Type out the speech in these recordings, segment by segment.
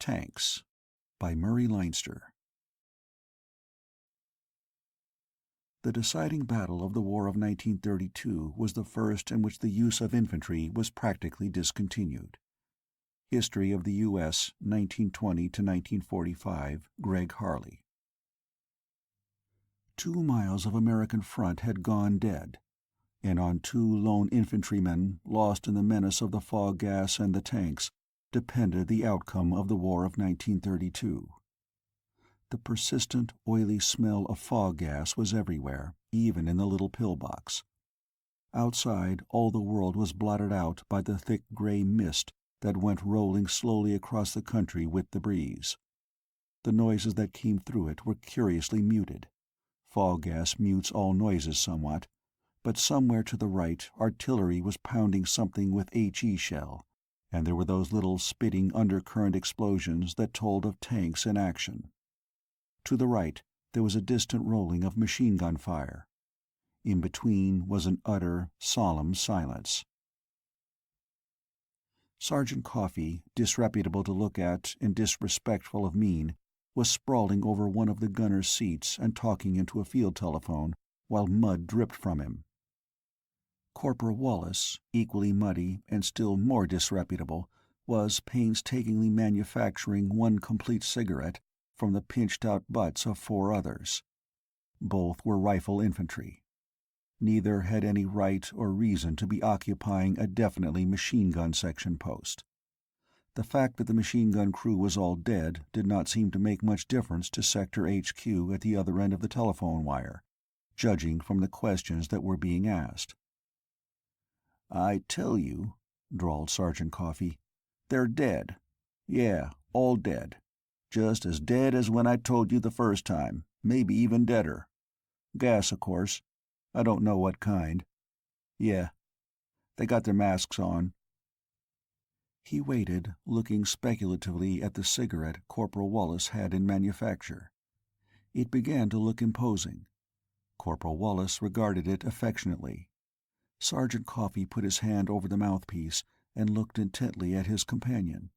Tanks by Murray Leinster. The deciding battle of the War of 1932 was the first in which the use of infantry was practically discontinued. History of the U.S., 1920 to 1945, Greg Harley. 2 miles of American front had gone dead, and on 2 lone infantrymen, lost in the menace of the fog gas and the tanks, depended the outcome of the War of 1932. The persistent, oily smell of fog gas was everywhere, even in the little pillbox. Outside, all the world was blotted out by the thick gray mist that went rolling slowly across the country with the breeze. The noises that came through it were curiously muted. Fog gas mutes all noises somewhat, but somewhere to the right artillery was pounding something with HE shell, and there were those little spitting undercurrent explosions that told of tanks in action. To the right there was a distant rolling of machine gun fire. In between was an utter, solemn silence. Sergeant Coffey, disreputable to look at and disrespectful of mien, was sprawling over one of the gunner's seats and talking into a field telephone while mud dripped from him. Corporal Wallace, equally muddy and still more disreputable, was painstakingly manufacturing one complete cigarette from the pinched-out butts of 4 others. Both were rifle infantry. Neither had any right or reason to be occupying a definitely machine-gun section post. The fact that the machine-gun crew was all dead did not seem to make much difference to Sector HQ at the other end of the telephone wire, judging from the questions that were being asked. "I tell you," drawled Sergeant Coffey, "they're dead. Yeah, all dead. Just as dead as when I told you the first time, maybe even deader. Gas, of course. I don't know what kind. Yeah. They got their masks on." He waited, looking speculatively at the cigarette Corporal Wallace had in manufacture. It began to look imposing. Corporal Wallace regarded it affectionately. Sergeant Coffey put his hand over the mouthpiece and looked intently at his companion.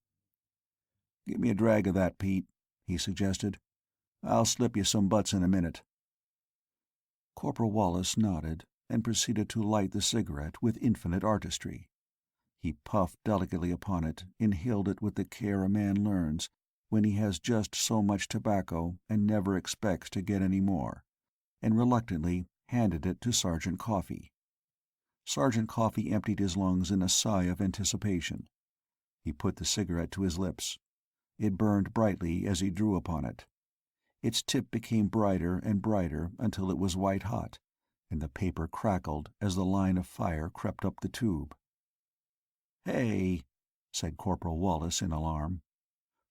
"Give me a drag of that, Pete," he suggested. "I'll slip you some butts in a minute." Corporal Wallace nodded and proceeded to light the cigarette with infinite artistry. He puffed delicately upon it, inhaled it with the care a man learns when he has just so much tobacco and never expects to get any more, and reluctantly handed it to Sergeant Coffey. Sergeant Coffey emptied his lungs in a sigh of anticipation. He put the cigarette to his lips. It burned brightly as he drew upon it. Its tip became brighter and brighter until it was white-hot, and the paper crackled as the line of fire crept up the tube. "Hey," said Corporal Wallace in alarm.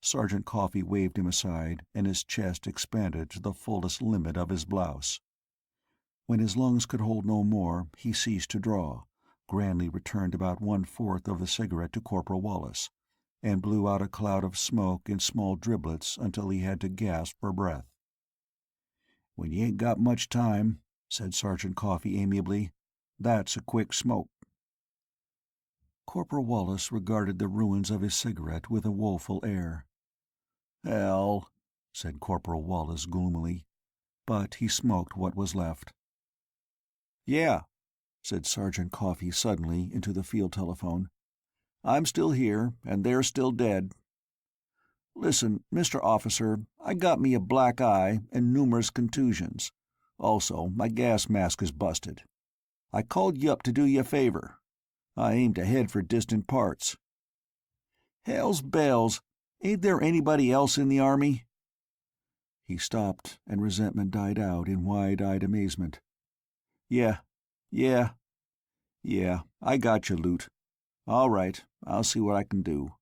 Sergeant Coffey waved him aside, and his chest expanded to the fullest limit of his blouse. When his lungs could hold no more, he ceased to draw, grandly returned about 1/4 of the cigarette to Corporal Wallace, and blew out a cloud of smoke in small driblets until he had to gasp for breath. "When you ain't got much time," said Sergeant Coffey amiably, "that's a quick smoke." Corporal Wallace regarded the ruins of his cigarette with a woeful air. "Hell," said Corporal Wallace gloomily, but he smoked what was left. "Yeah," said Sergeant Coffey suddenly into the field telephone. "I'm still here, and they're still dead. Listen, Mr. Officer, I got me a black eye and numerous contusions. Also, my gas mask is busted. I called you up to do you a favor. I aim to head for distant parts." "Hell's bells! Ain't there anybody else in the Army?" He stopped, and resentment died out in wide-eyed amazement. Yeah, I got you, Loot. All right, I'll see what I can do.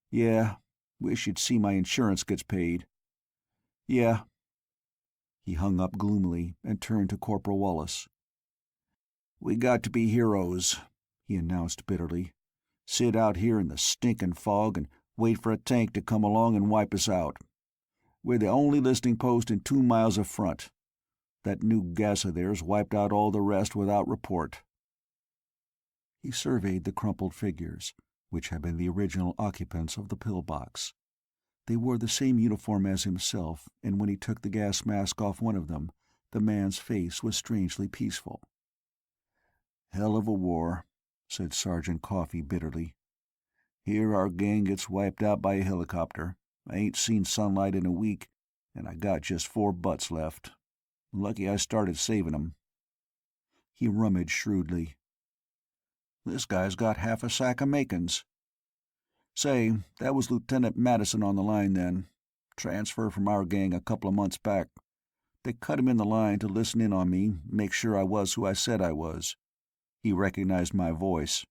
Yeah, wish you'd see my insurance gets paid. Yeah." He hung up gloomily and turned to Corporal Wallace. "We got to be heroes," he announced bitterly. "Sit out here in the stinking fog and wait for a tank to come along and wipe us out. We're the only listening post in 2 miles of front. That new gas of theirs wiped out all the rest without report." He surveyed the crumpled figures, which had been the original occupants of the pillbox. They wore the same uniform as himself, and when he took the gas mask off one of them, the man's face was strangely peaceful. "Hell of a war," said Sergeant Coffey bitterly. "Here our gang gets wiped out by a helicopter. I ain't seen sunlight in a week, and I got just 4 butts left. Lucky I started saving 'em." He rummaged shrewdly. "This guy's got half a sack of Macons. Say, that was Lieutenant Madison on the line then. Transfer from our gang a couple of months back. They cut him in the line to listen in on me, make sure I was who I said I was. He recognized my voice."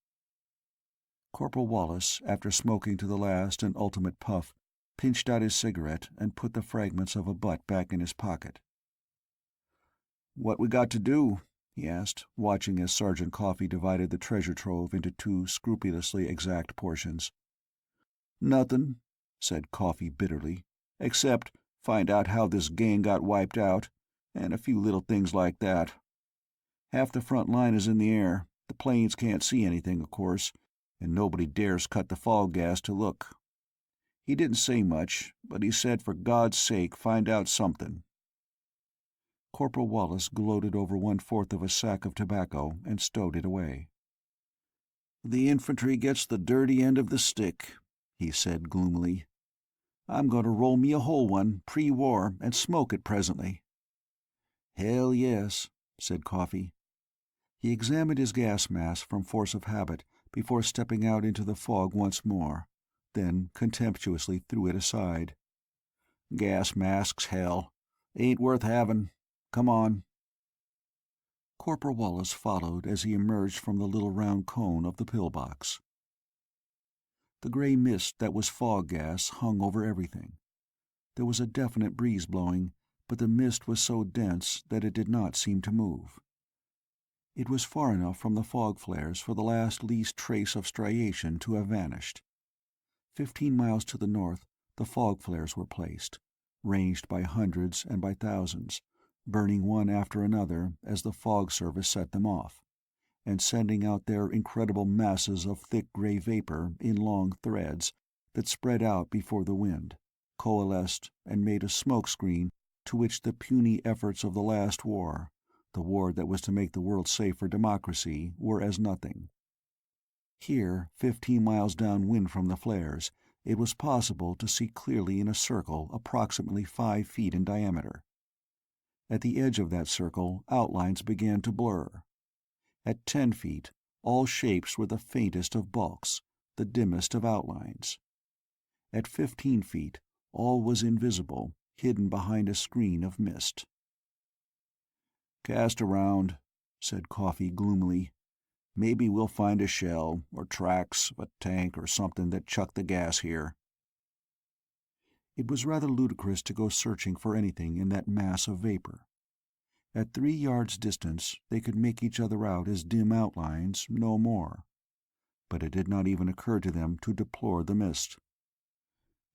Corporal Wallace, after smoking to the last and ultimate puff, pinched out his cigarette and put the fragments of a butt back in his pocket. "What we got to do?" he asked, watching as Sergeant Coffey divided the treasure trove into 2 scrupulously exact portions. "Nothin'," said Coffey bitterly, "except find out how this gang got wiped out, and a few little things like that. Half the front line is in the air. The planes can't see anything, of course, and nobody dares cut the fog gas to look. He didn't say much, but he said for God's sake find out something." Corporal Wallace gloated over 1/4 of a sack of tobacco and stowed it away. "The infantry gets the dirty end of the stick," he said gloomily. "I'm going to roll me a whole one, pre-war, and smoke it presently." "Hell yes," said Coffey. He examined his gas mask from force of habit before stepping out into the fog once more, then contemptuously threw it aside. "Gas masks, hell. Ain't worth having. Come on." Corporal Wallace followed as he emerged from the little round cone of the pillbox. The gray mist that was fog gas hung over everything. There was a definite breeze blowing, but the mist was so dense that it did not seem to move. It was far enough from the fog flares for the least trace of striation to have vanished. 15 miles to the north, the fog flares were placed, ranged by hundreds and by thousands, burning one after another as the fog service set them off, and sending out their incredible masses of thick gray vapor in long threads that spread out before the wind, coalesced, and made a smoke screen to which the puny efforts of the last war, the war that was to make the world safe for democracy, were as nothing. Here, 15 miles downwind from the flares, it was possible to see clearly in a circle approximately 5 feet in diameter. At the edge of that circle, outlines began to blur. At 10 feet, all shapes were the faintest of bulks, the dimmest of outlines. At 15 feet, all was invisible, hidden behind a screen of mist. "Cast around," said Coffey gloomily. "Maybe we'll find a shell, or tracks of a tank or something that chucked the gas here." It was rather ludicrous to go searching for anything in that mass of vapor. At 3 yards' distance they could make each other out as dim outlines, no more. But it did not even occur to them to deplore the mist.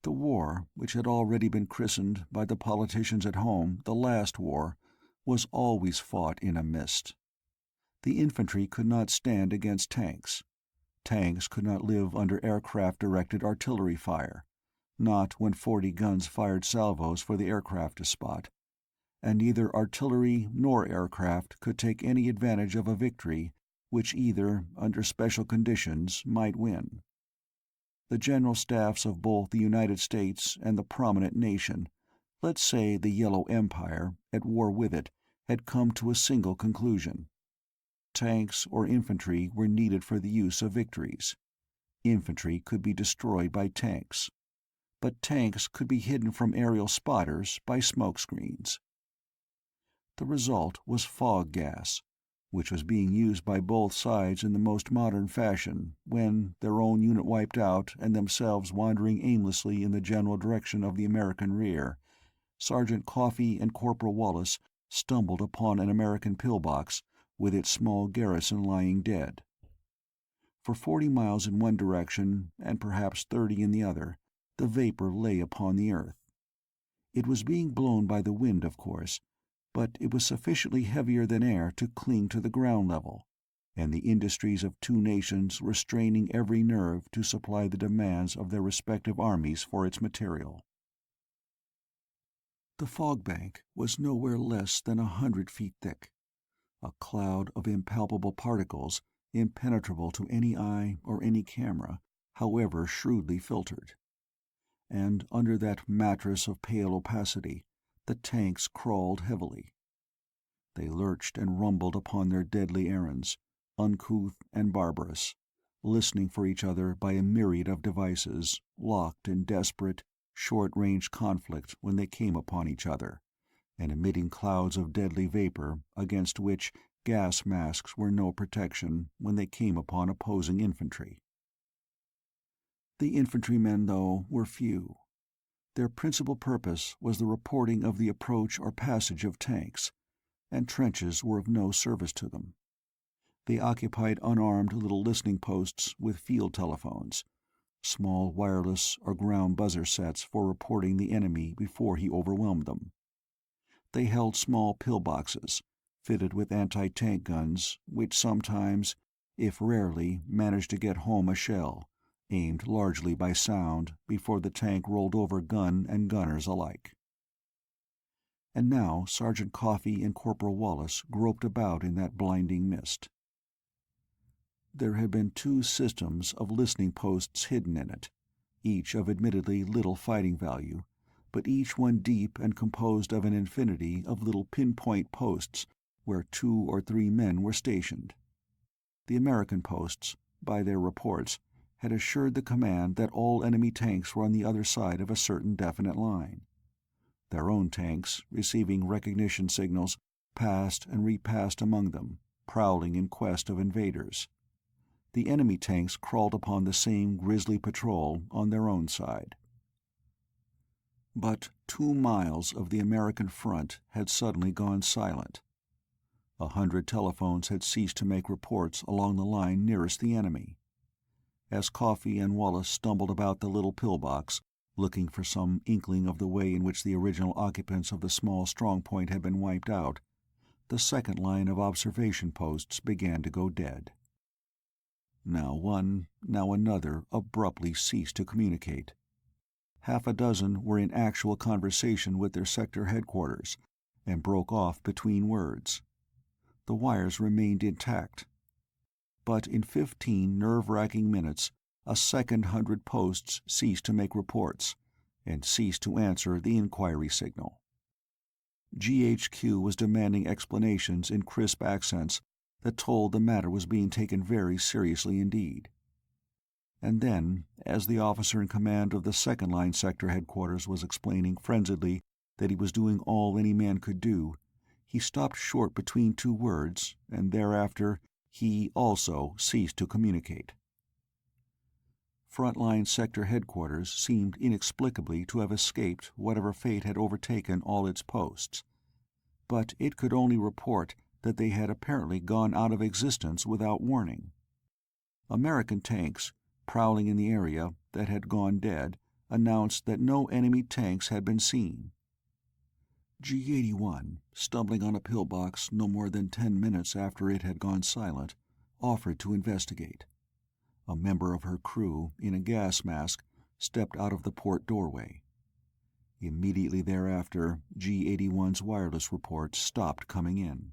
The war, which had already been christened by the politicians at home the last war, was always fought in a mist. The infantry could not stand against tanks. Tanks could not live under aircraft-directed artillery fire, not when 40 guns fired salvos for the aircraft to spot, and neither artillery nor aircraft could take any advantage of a victory which either, under special conditions, might win. The general staffs of both the United States and the prominent nation, let's say the Yellow Empire, at war with it, had come to a single conclusion. Tanks or infantry were needed for the use of victories. Infantry could be destroyed by tanks, but tanks could be hidden from aerial spotters by smoke screens. The result was fog gas, which was being used by both sides in the most modern fashion when, their own unit wiped out and themselves wandering aimlessly in the general direction of the American rear, Sergeant Coffey and Corporal Wallace stumbled upon an American pillbox with its small garrison lying dead. For 40 miles in one direction, and perhaps 30 in the other, the vapor lay upon the earth. It was being blown by the wind, of course, but it was sufficiently heavier than air to cling to the ground level, and the industries of 2 nations were straining every nerve to supply the demands of their respective armies for its material. The fog bank was nowhere less than 100 feet thick, a cloud of impalpable particles impenetrable to any eye or any camera, however shrewdly filtered. And under that mattress of pale opacity, the tanks crawled heavily. They lurched and rumbled upon their deadly errands, uncouth and barbarous, listening for each other by a myriad of devices, locked in desperate, short-range conflict when they came upon each other, and emitting clouds of deadly vapor against which gas masks were no protection when they came upon opposing infantry. The infantrymen, though, were few. Their principal purpose was the reporting of the approach or passage of tanks, and trenches were of no service to them. They occupied unarmed little listening posts with field telephones, small wireless or ground buzzer sets for reporting the enemy before he overwhelmed them. They held small pillboxes, fitted with anti-tank guns, which sometimes, if rarely, managed to get home a shell, aimed largely by sound, before the tank rolled over gun and gunners alike. And now Sergeant Coffey and Corporal Wallace groped about in that blinding mist. There had been 2 systems of listening posts hidden in it, each of admittedly little fighting value, but each one deep and composed of an infinity of little pinpoint posts where 2 or 3 men were stationed. The American posts, by their reports, had assured the command that all enemy tanks were on the other side of a certain definite line. Their own tanks, receiving recognition signals, passed and repassed among them, prowling in quest of invaders. The enemy tanks crawled upon the same grisly patrol on their own side. But 2 miles of the American front had suddenly gone silent. 100 telephones had ceased to make reports along the line nearest the enemy. As Coffey and Wallace stumbled about the little pillbox, looking for some inkling of the way in which the original occupants of the small strong-point had been wiped out, the second line of observation posts began to go dead. Now one, now another abruptly ceased to communicate. Half a dozen were in actual conversation with their sector headquarters, and broke off between words. The wires remained intact. But in 15 nerve-wracking minutes, a second 100 posts ceased to make reports, and ceased to answer the inquiry signal. GHQ was demanding explanations in crisp accents that told the matter was being taken very seriously indeed. And then, as the officer in command of the second-line sector headquarters was explaining frenziedly that he was doing all any man could do, he stopped short between 2 words, and thereafter he also ceased to communicate. Front-line sector headquarters seemed inexplicably to have escaped whatever fate had overtaken all its posts, but it could only report that they had apparently gone out of existence without warning. American tanks, prowling in the area that had gone dead, announced that no enemy tanks had been seen. G-81, stumbling on a pillbox no more than 10 minutes after it had gone silent, offered to investigate. A member of her crew, in a gas mask, stepped out of the port doorway. Immediately thereafter, G-81's wireless reports stopped coming in.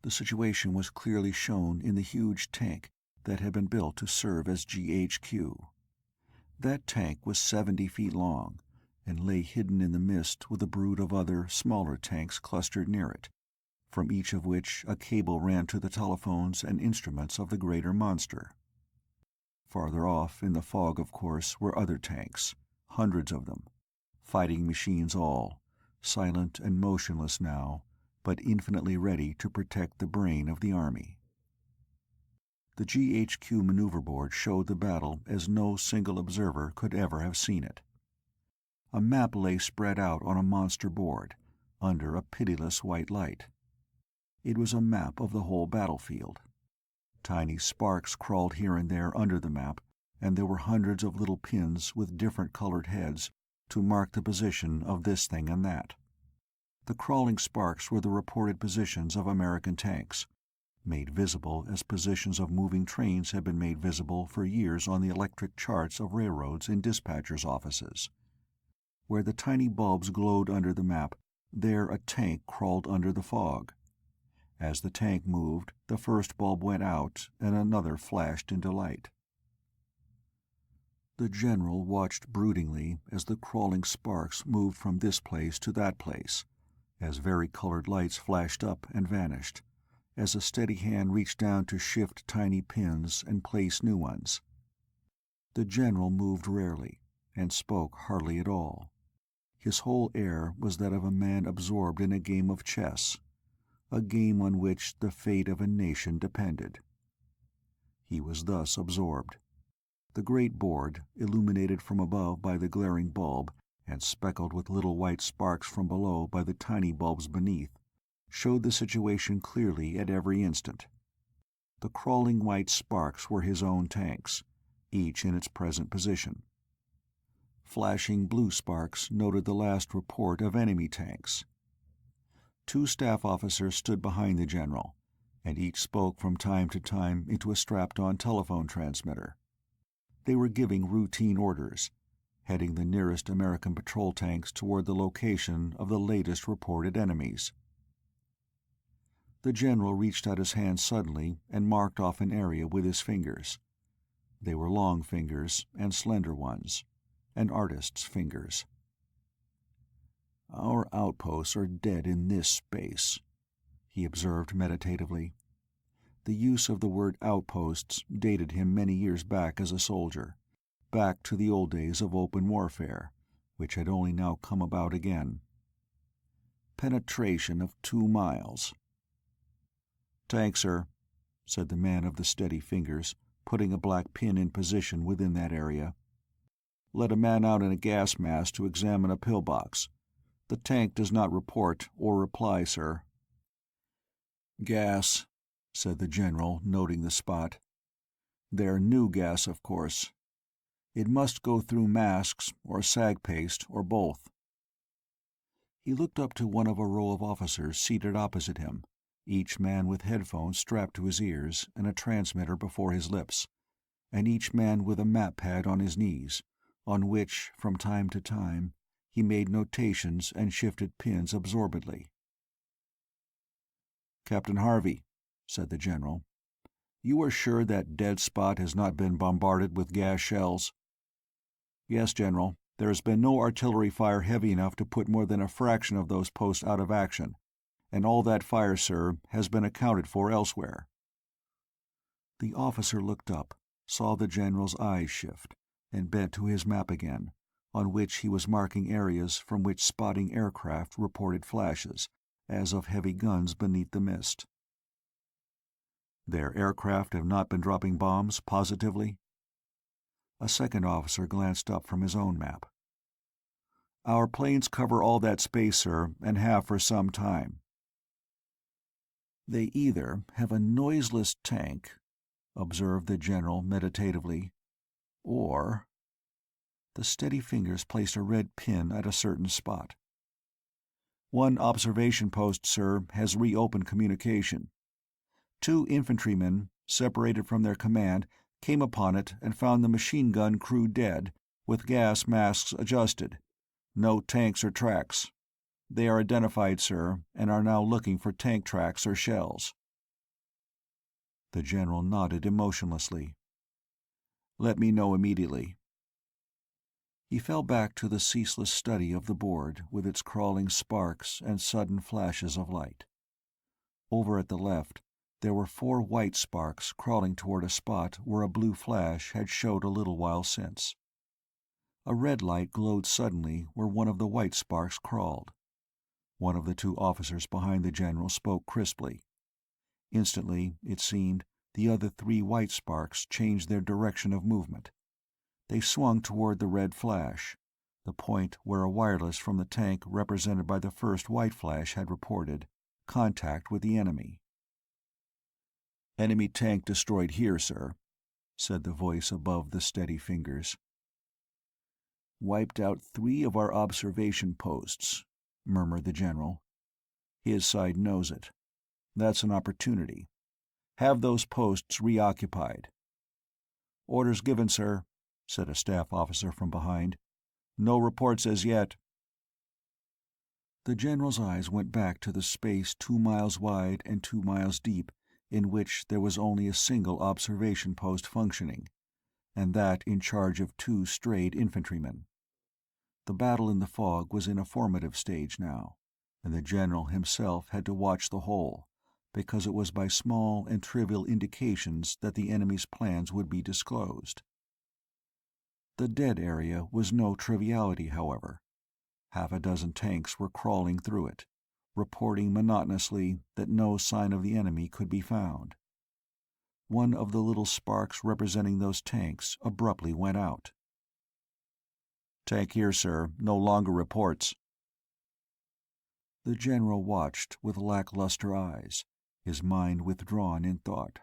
The situation was clearly shown in the huge tank that had been built to serve as GHQ. That tank was 70 feet long, and lay hidden in the mist with a brood of other, smaller tanks clustered near it, from each of which a cable ran to the telephones and instruments of the greater monster. Farther off, in the fog, of course, were other tanks, hundreds of them, fighting machines all, silent and motionless now, but infinitely ready to protect the brain of the army. The GHQ maneuver board showed the battle as no single observer could ever have seen it. A map lay spread out on a monster board, under a pitiless white light. It was a map of the whole battlefield. Tiny sparks crawled here and there under the map, and there were hundreds of little pins with different colored heads to mark the position of this thing and that. The crawling sparks were the reported positions of American tanks, made visible as positions of moving trains had been made visible for years on the electric charts of railroads in dispatchers' offices. Where the tiny bulbs glowed under the map, there a tank crawled under the fog. As the tank moved, the first bulb went out and another flashed into light. The general watched broodingly as the crawling sparks moved from this place to that place, as vari-colored lights flashed up and vanished, as a steady hand reached down to shift tiny pins and place new ones. The general moved rarely, and spoke hardly at all. His whole air was that of a man absorbed in a game of chess, a game on which the fate of a nation depended. He was thus absorbed. The great board, illuminated from above by the glaring bulb, and speckled with little white sparks from below by the tiny bulbs beneath, showed the situation clearly at every instant. The crawling white sparks were his own tanks, each in its present position. Flashing blue sparks noted the last report of enemy tanks. 2 staff officers stood behind the general, and each spoke from time to time into a strapped-on telephone transmitter. They were giving routine orders, heading the nearest American patrol tanks toward the location of the latest reported enemies. The general reached out his hand suddenly and marked off an area with his fingers. They were long fingers and slender ones, an artist's fingers. "Our outposts are dead in this space," he observed meditatively. The use of the word outposts dated him many years back as a soldier, back to the old days of open warfare, which had only now come about again. Penetration of 2 miles. "Tank, sir," said the man of the steady fingers, putting a black pin in position within that area. "Let a man out in a gas mask to examine a pillbox. The tank does not report or reply, sir." "Gas," said the general, noting the spot. "They're new gas, of course. It must go through masks or sag paste or both." He looked up to one of a row of officers seated opposite him, each man with headphones strapped to his ears and a transmitter before his lips, and each man with a map pad on his knees, on which, from time to time, he made notations and shifted pins absorbedly. "Captain Harvey," said the general, "you are sure that dead spot has not been bombarded with gas shells?" "Yes, General. There has been no artillery fire heavy enough to put more than a fraction of those posts out of action, and all that fire, sir, has been accounted for elsewhere." The officer looked up, saw the general's eyes shift, and bent to his map again, on which he was marking areas from which spotting aircraft reported flashes, as of heavy guns beneath the mist. "Their aircraft have not been dropping bombs, positively?" A second officer glanced up from his own map. "Our planes cover all that space, sir, and have for some time." "They either have a noiseless tank," observed the general meditatively, "or—" The steady fingers placed a red pin at a certain spot. "One observation post, sir, has reopened communication. 2 infantrymen, separated from their command, came upon it and found the machine gun crew dead, with gas masks adjusted. No tanks or tracks. They are identified, sir, and are now looking for tank tracks or shells." The general nodded emotionlessly. "Let me know immediately." He fell back to the ceaseless study of the board with its crawling sparks and sudden flashes of light. Over at the left, there were 4 white sparks crawling toward a spot where a blue flash had showed a little while since. A red light glowed suddenly where one of the white sparks crawled. One of the 2 officers behind the general spoke crisply. Instantly, it seemed, the other 3 white sparks changed their direction of movement. They swung toward the red flash, the point where a wireless from the tank represented by the first white flash had reported contact with the enemy. "Enemy tank destroyed here, sir," said the voice above the steady fingers. "Wiped out 3 of our observation posts," murmured the general. "His side knows it. That's an opportunity. Have those posts reoccupied." "Orders given, sir," said a staff officer from behind. "No reports as yet, The general's eyes went back to the space 2 miles wide and 2 miles deep, in which there was only a single observation post functioning, and that in charge of 2 strayed infantrymen. The battle in the fog was in a formative stage now, and the general himself had to watch the whole, because it was by small and trivial indications that the enemy's plans would be disclosed. The dead area was no triviality, however. Half a dozen tanks were crawling through it, reporting monotonously that no sign of the enemy could be found. One of the little sparks representing those tanks abruptly went out. "Tank here, sir. No longer reports." The general watched with lackluster eyes, his mind withdrawn in thought.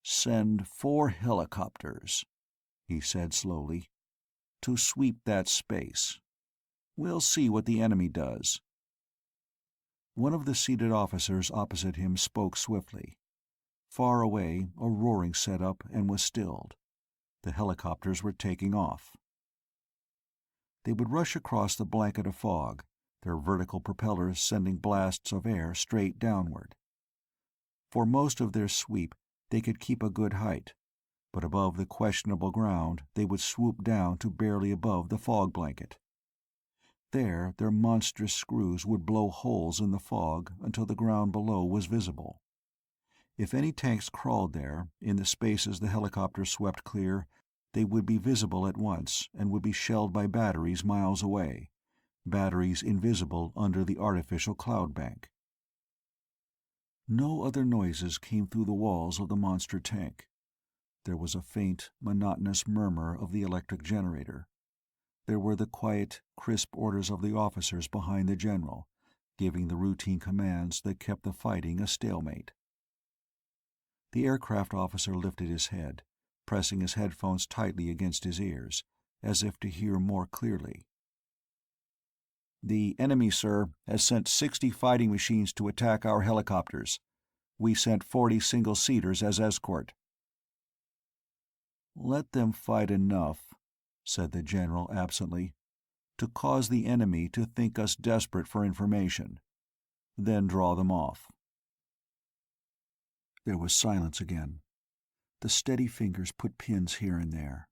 "Send 4 helicopters," he said slowly, "to sweep that space. We'll see what the enemy does." One of the seated officers opposite him spoke swiftly. Far away, a roaring set up and was stilled. The helicopters were taking off. They would rush across the blanket of fog, their vertical propellers sending blasts of air straight downward. For most of their sweep, they could keep a good height, but above the questionable ground they would swoop down to barely above the fog blanket. There their monstrous screws would blow holes in the fog until the ground below was visible. If any tanks crawled there, in the spaces the helicopters swept clear, they would be visible at once and would be shelled by batteries miles away, batteries invisible under the artificial cloud bank. No other noises came through the walls of the monster tank. There was a faint, monotonous murmur of the electric generator. There were the quiet, crisp orders of the officers behind the general, giving the routine commands that kept the fighting a stalemate. The aircraft officer lifted his head, pressing his headphones tightly against his ears, as if to hear more clearly. "The enemy, sir, has sent 60 fighting machines to attack our helicopters. We sent 40 single-seaters as escort." "Let them fight enough," said the general absently, "to cause the enemy to think us desperate for information. Then draw them off." There was silence again. The steady fingers put pins here and there.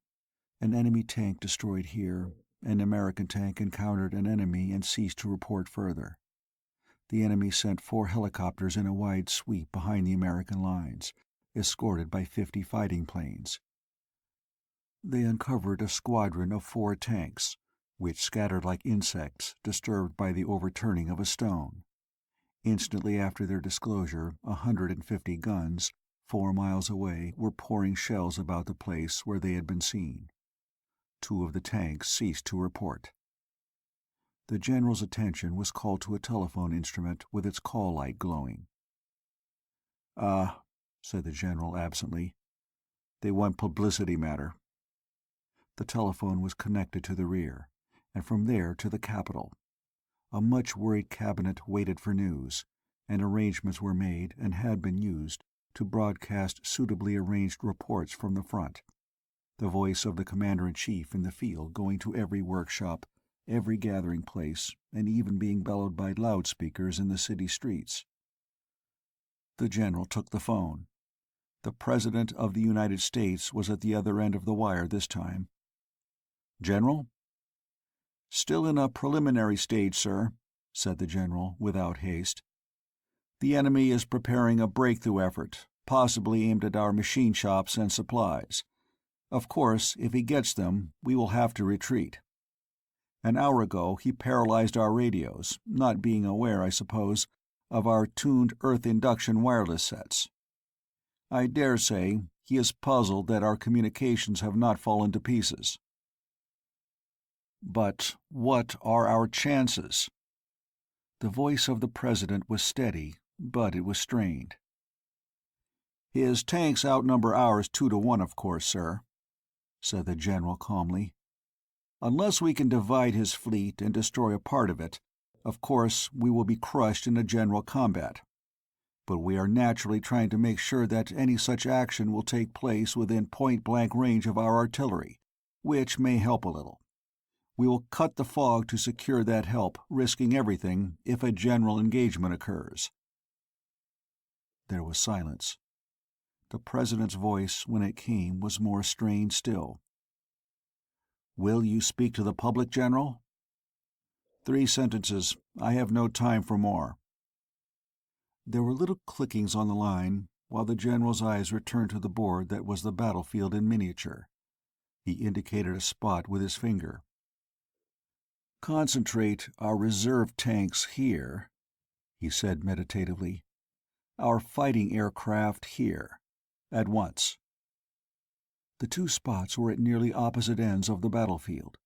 An enemy tank destroyed here, an American tank encountered an enemy and ceased to report further. The enemy sent 4 helicopters in a wide sweep behind the American lines, escorted by 50 fighting planes. They uncovered a squadron of 4 tanks, which scattered like insects disturbed by the overturning of a stone. Instantly after their disclosure, 150 guns, 4 miles away, were pouring shells about the place where they had been seen. 2 of the tanks ceased to report. The general's attention was called to a telephone instrument with its call light glowing. "Ah," said the general absently. "They want publicity matter." The telephone was connected to the rear, and from there to the capital. A much-worried cabinet waited for news, and arrangements were made and had been used to broadcast suitably arranged reports from the front, the voice of the commander-in-chief in the field going to every workshop, every gathering place, and even being bellowed by loudspeakers in the city streets. The general took the phone. The President of the United States was at the other end of the wire this time. "General?" "Still in a preliminary stage, sir," said the general, without haste. "The enemy is preparing a breakthrough effort, possibly aimed at our machine shops and supplies. Of course, if he gets them, we will have to retreat. An hour ago he paralyzed our radios, not being aware, I suppose, of our tuned Earth induction wireless sets. I dare say he is puzzled that our communications have not fallen to pieces." "But what are our chances?" The voice of the President was steady, but it was strained. "His tanks outnumber ours 2 to 1, of course, sir," said the general calmly. "Unless we can divide his fleet and destroy a part of course we will be crushed in a general combat. But we are naturally trying to make sure that any such action will take place within point-blank range of our artillery, which may help a little. We will cut the fog to secure that help, risking everything if a general engagement occurs." There was silence. The President's voice, when it came, was more strained still. "Will you speak to the public, General?" "3 sentences. I have no time for more." There were little clickings on the line, while the General's eyes returned to the board that was the battlefield in miniature. He indicated a spot with his finger. "Concentrate our reserve tanks here," he said meditatively. "Our fighting aircraft here. At once." The 2 spots were at nearly opposite ends of the battlefield.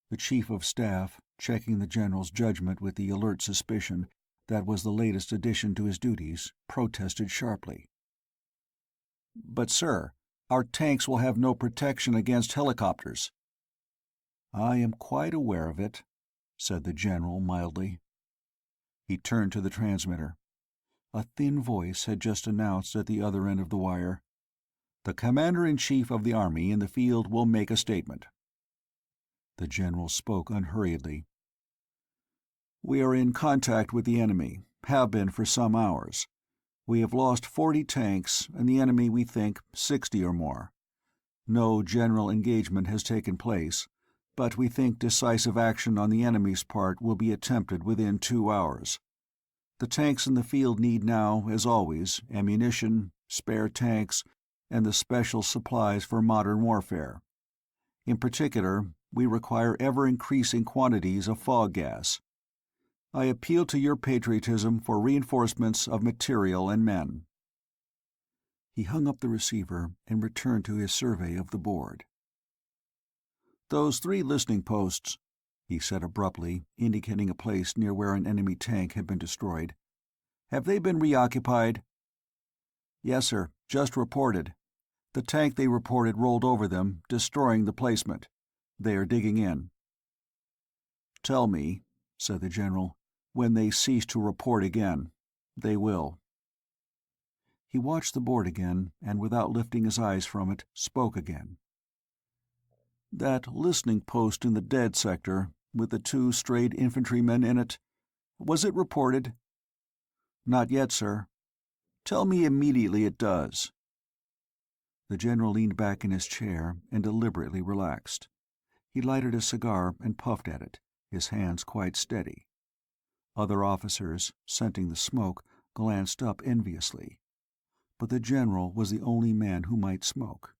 The Chief of Staff, checking the General's judgment with the alert suspicion that was the latest addition to his duties, protested sharply. "But, sir, our tanks will have no protection against helicopters." "I am quite aware of it," said the General mildly. He turned to the transmitter. A thin voice had just announced at the other end of the wire, "The Commander-in-Chief of the Army in the field will make a statement." The General spoke unhurriedly. "We are in contact with the enemy, have been for some hours. We have lost 40 tanks, and the enemy, we think, 60 or more. No general engagement has taken place, but we think decisive action on the enemy's part will be attempted within 2 hours. The tanks in the field need now, as always, ammunition, spare tanks, and the special supplies for modern warfare. In particular, we require ever-increasing quantities of fog gas. I appeal to your patriotism for reinforcements of material and men." He hung up the receiver and returned to his survey of the board. "Those 3 listening posts," he said abruptly, indicating a place near where an enemy tank had been destroyed. "Have they been reoccupied?" "Yes, sir. Just reported. The tank they reported rolled over them, destroying the placement. They are digging in." "Tell me," said the General, "when they cease to report again. They will." He watched the board again, and without lifting his eyes from it, spoke again. "That listening post in the dead sector, with the 2 strayed infantrymen in it, was it reported?" "Not yet, sir." "Tell me immediately it does." The General leaned back in his chair and deliberately relaxed. He lighted a cigar and puffed at it, his hands quite steady. Other officers, scenting the smoke, glanced up enviously. But the General was the only man who might smoke.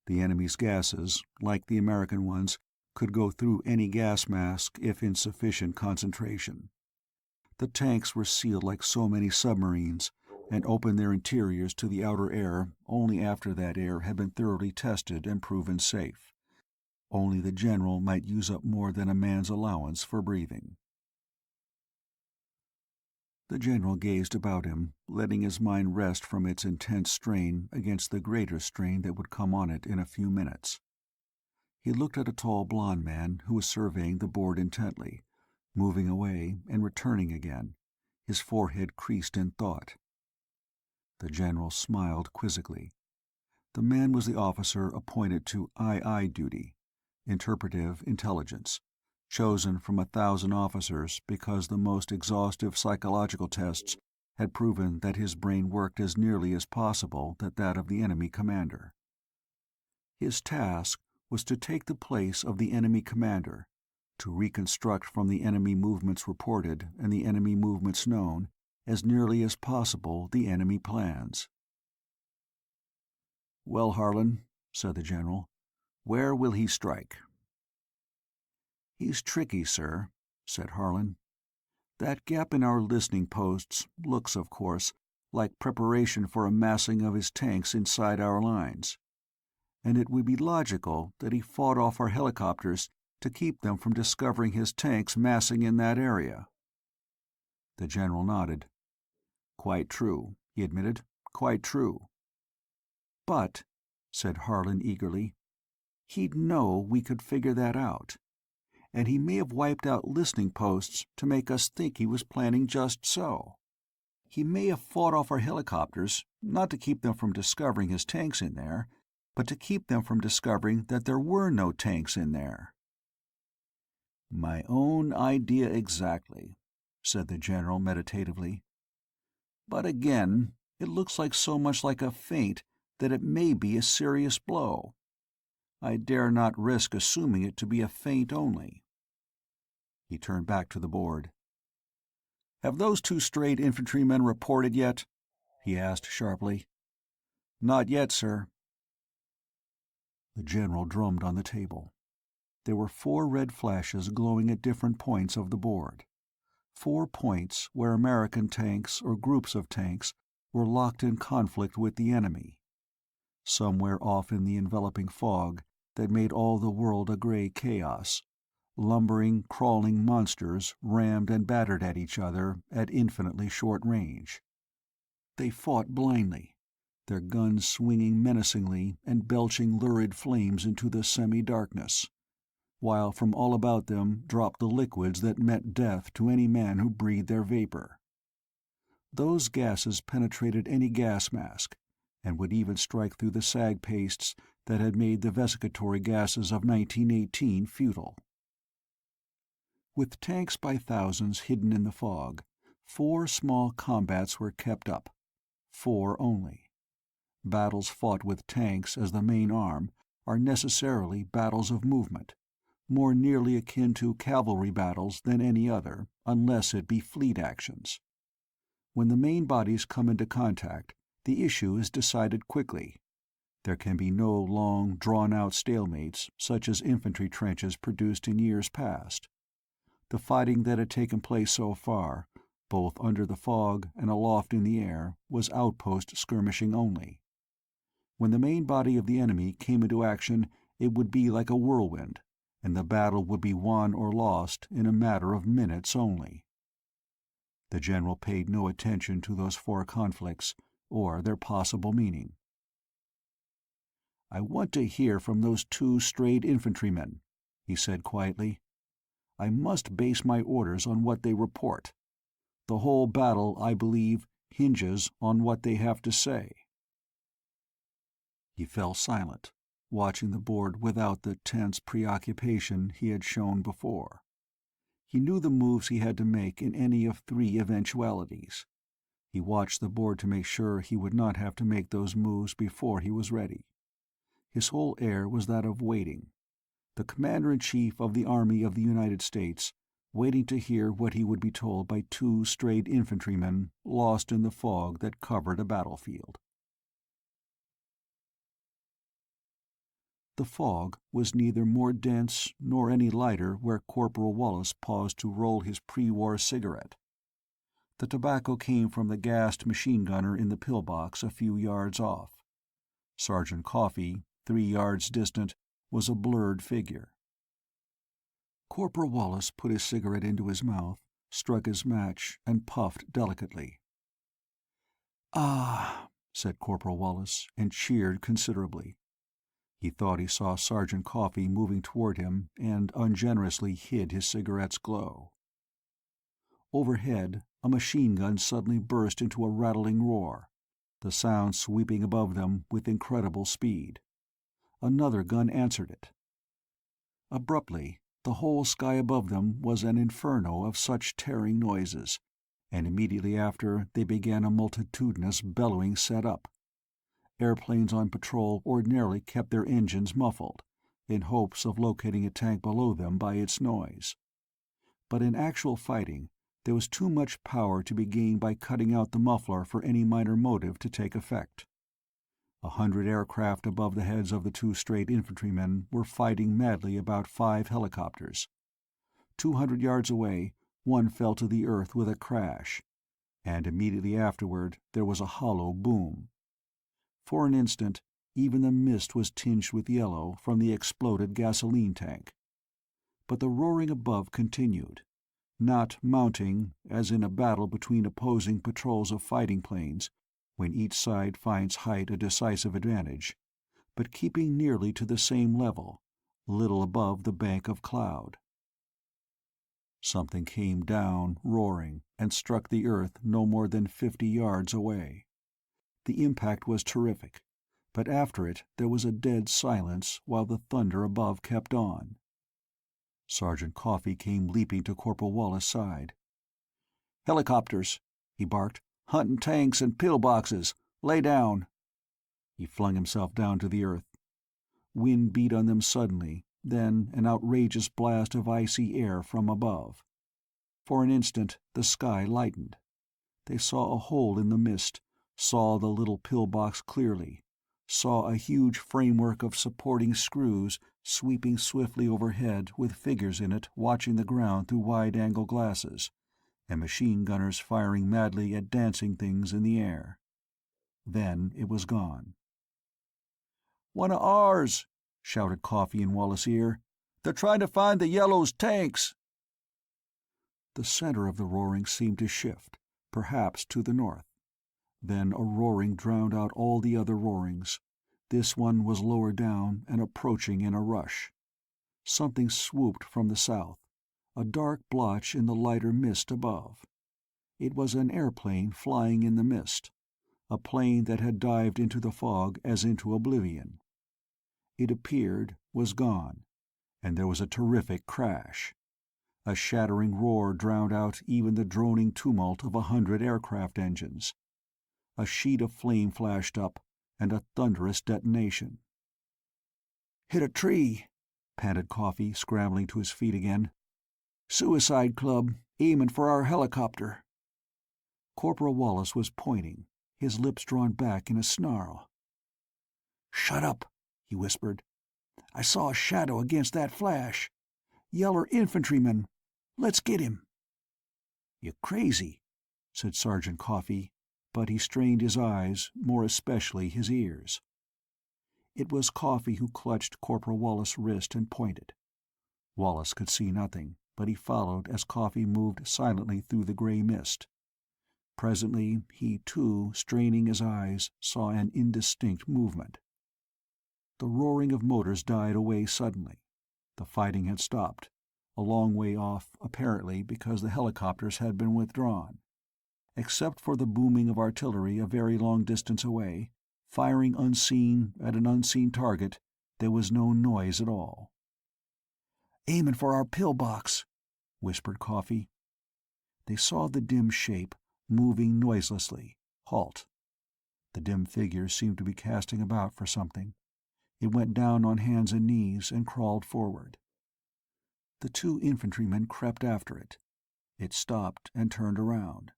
The enemy's gases, like the American ones, could go through any gas mask if in sufficient concentration. The tanks were sealed like so many submarines, and opened their interiors to the outer air only after that air had been thoroughly tested and proven safe. Only the General might use up more than a man's allowance for breathing. The General gazed about him, letting his mind rest from its intense strain against the greater strain that would come on it in a few minutes. He looked at a tall blond man who was surveying the board intently, moving away and returning again, his forehead creased in thought. The General smiled quizzically. The man was the officer appointed to II duty, interpretive intelligence, chosen from 1,000 officers because the most exhaustive psychological tests had proven that his brain worked as nearly as possible that of the enemy commander. His task was to take the place of the enemy commander, to reconstruct from the enemy movements reported and the enemy movements known, as nearly as possible the enemy plans. "Well, Harlan," said the General, "where will he strike?" "He's tricky, sir," said Harlan. "That gap in our listening posts looks, of course, like preparation for a massing of his tanks inside our lines. And it would be logical that he fought off our helicopters to keep them from discovering his tanks massing in that area." The General nodded. "Quite true," he admitted. "Quite true." "But," said Harlan eagerly, "he'd know we could figure that out. And he may have wiped out listening posts to make us think he was planning just so. He may have fought off our helicopters, not to keep them from discovering his tanks in there, but to keep them from discovering that there were no tanks in there." My own idea exactly, said the general meditatively. But again, it looks like so much like a feint that it may be a serious blow. I dare not risk assuming it to be a feint only. He turned back to the board. "Have those two strayed infantrymen reported yet?" he asked sharply. "Not yet, sir." The general drummed on the table. There were 4 red flashes glowing at different points of the board. 4 points where American tanks or groups of tanks were locked in conflict with the enemy. Somewhere off in the enveloping fog that made all the world a gray chaos, lumbering, crawling monsters rammed and battered at each other at infinitely short range. They fought blindly, their guns swinging menacingly and belching lurid flames into the semi-darkness, while from all about them dropped the liquids that meant death to any man who breathed their vapor. Those gases penetrated any gas mask, and would even strike through the sag pastes that had made the vesicatory gases of 1918 futile. With tanks by thousands hidden in the fog, 4 small combats were kept up. 4 only. Battles fought with tanks as the main arm are necessarily battles of movement, more nearly akin to cavalry battles than any other, unless it be fleet actions. When the main bodies come into contact, the issue is decided quickly. There can be no long, drawn-out stalemates, such as infantry trenches produced in years past. The fighting that had taken place so far, both under the fog and aloft in the air, was outpost skirmishing only. When the main body of the enemy came into action, it would be like a whirlwind, and the battle would be won or lost in a matter of minutes only. The general paid no attention to those 4 conflicts, or their possible meaning. "I want to hear from those 2 strayed infantrymen," he said quietly. "I must base my orders on what they report. The whole battle, I believe, hinges on what they have to say." He fell silent, watching the board without the tense preoccupation he had shown before. He knew the moves he had to make in any of 3 eventualities. He watched the board to make sure he would not have to make those moves before he was ready. His whole air was that of waiting. The Commander-in-Chief of the Army of the United States, waiting to hear what he would be told by 2 strayed infantrymen lost in the fog that covered a battlefield. The fog was neither more dense nor any lighter where Corporal Wallis paused to roll his pre-war cigarette. The tobacco came from the gassed machine-gunner in the pillbox a few yards off. Sergeant Coffey, 3 yards distant, was a blurred figure. Corporal Wallis put his cigarette into his mouth, struck his match, and puffed delicately. "Ah," said Corporal Wallis, and cheered considerably. He thought he saw Sergeant Coffey moving toward him and ungenerously hid his cigarette's glow. Overhead, a machine-gun suddenly burst into a rattling roar, the sound sweeping above them with incredible speed. Another gun answered it. Abruptly, the whole sky above them was an inferno of such tearing noises, and immediately after they began a multitudinous bellowing set up. Airplanes on patrol ordinarily kept their engines muffled, in hopes of locating a tank below them by its noise. But in actual fighting, there was too much power to be gained by cutting out the muffler for any minor motive to take effect. 100 aircraft above the heads of the 2 strayed infantrymen were fighting madly about 5 helicopters. 200 yards away, one fell to the earth with a crash, and immediately afterward there was a hollow boom. For an instant, even the mist was tinged with yellow from the exploded gasoline tank. But the roaring above continued, not mounting, as in a battle between opposing patrols of fighting planes, when each side finds height a decisive advantage, but keeping nearly to the same level, little above the bank of cloud. Something came down, roaring, and struck the earth no more than 50 yards away. The impact was terrific, but after it there was a dead silence while the thunder above kept on. Sergeant Coffey came leaping to Corporal Wallace's side. "Helicopters," he barked. "Hunting tanks and pillboxes. Lay down." He flung himself down to the earth. Wind beat on them suddenly, then an outrageous blast of icy air from above. For an instant the sky lightened. They saw a hole in the mist, saw the little pillbox clearly, saw a huge framework of supporting screws sweeping swiftly overhead with figures in it watching the ground through wide-angle glasses, and machine gunners firing madly at dancing things in the air. Then it was gone. "One of ours!" shouted Coffey in Wallace's ear. "They're trying to find the Yellow's tanks!" The center of the roaring seemed to shift, perhaps to the north. Then a roaring drowned out all the other roarings. This one was lower down and approaching in a rush. Something swooped from the south, a dark blotch in the lighter mist above. It was an airplane flying in the mist, a plane that had dived into the fog as into oblivion. It appeared, was gone, and there was a terrific crash. A shattering roar drowned out even the droning tumult of 100 aircraft engines. A sheet of flame flashed up, and a thunderous detonation. "Hit a tree," panted Coffey, scrambling to his feet again. "Suicide Club, aiming for our helicopter." Corporal Wallace was pointing, his lips drawn back in a snarl. "Shut up," he whispered. "I saw a shadow against that flash. Yeller infantryman. Let's get him." "You're crazy," said Sergeant Coffey, but he strained his eyes, more especially his ears. It was Coffey who clutched Corporal Wallace's wrist and pointed. Wallace could see nothing, but he followed as Coffey moved silently through the gray mist. Presently he, too, straining his eyes, saw an indistinct movement. The roaring of motors died away suddenly. The fighting had stopped, a long way off, apparently because the helicopters had been withdrawn. Except for the booming of artillery a very long distance away, firing unseen at an unseen target, there was no noise at all. "Aiming for our pillbox," whispered Coffey. They saw the dim shape, moving noiselessly, halt. The dim figure seemed to be casting about for something. It went down on hands and knees and crawled forward. The two infantrymen crept after it. It stopped and turned around.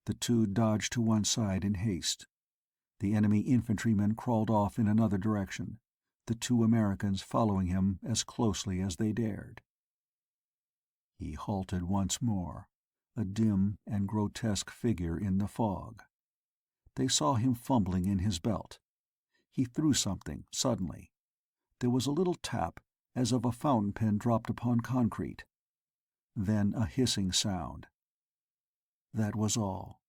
The two dodged to one side in haste. The enemy infantrymen crawled off in another direction, the two Americans following him as closely as they dared. He halted once more, a dim and grotesque figure in the fog. They saw him fumbling in his belt. He threw something, suddenly. There was a little tap, as of a fountain pen dropped upon concrete. Then a hissing sound. That was all,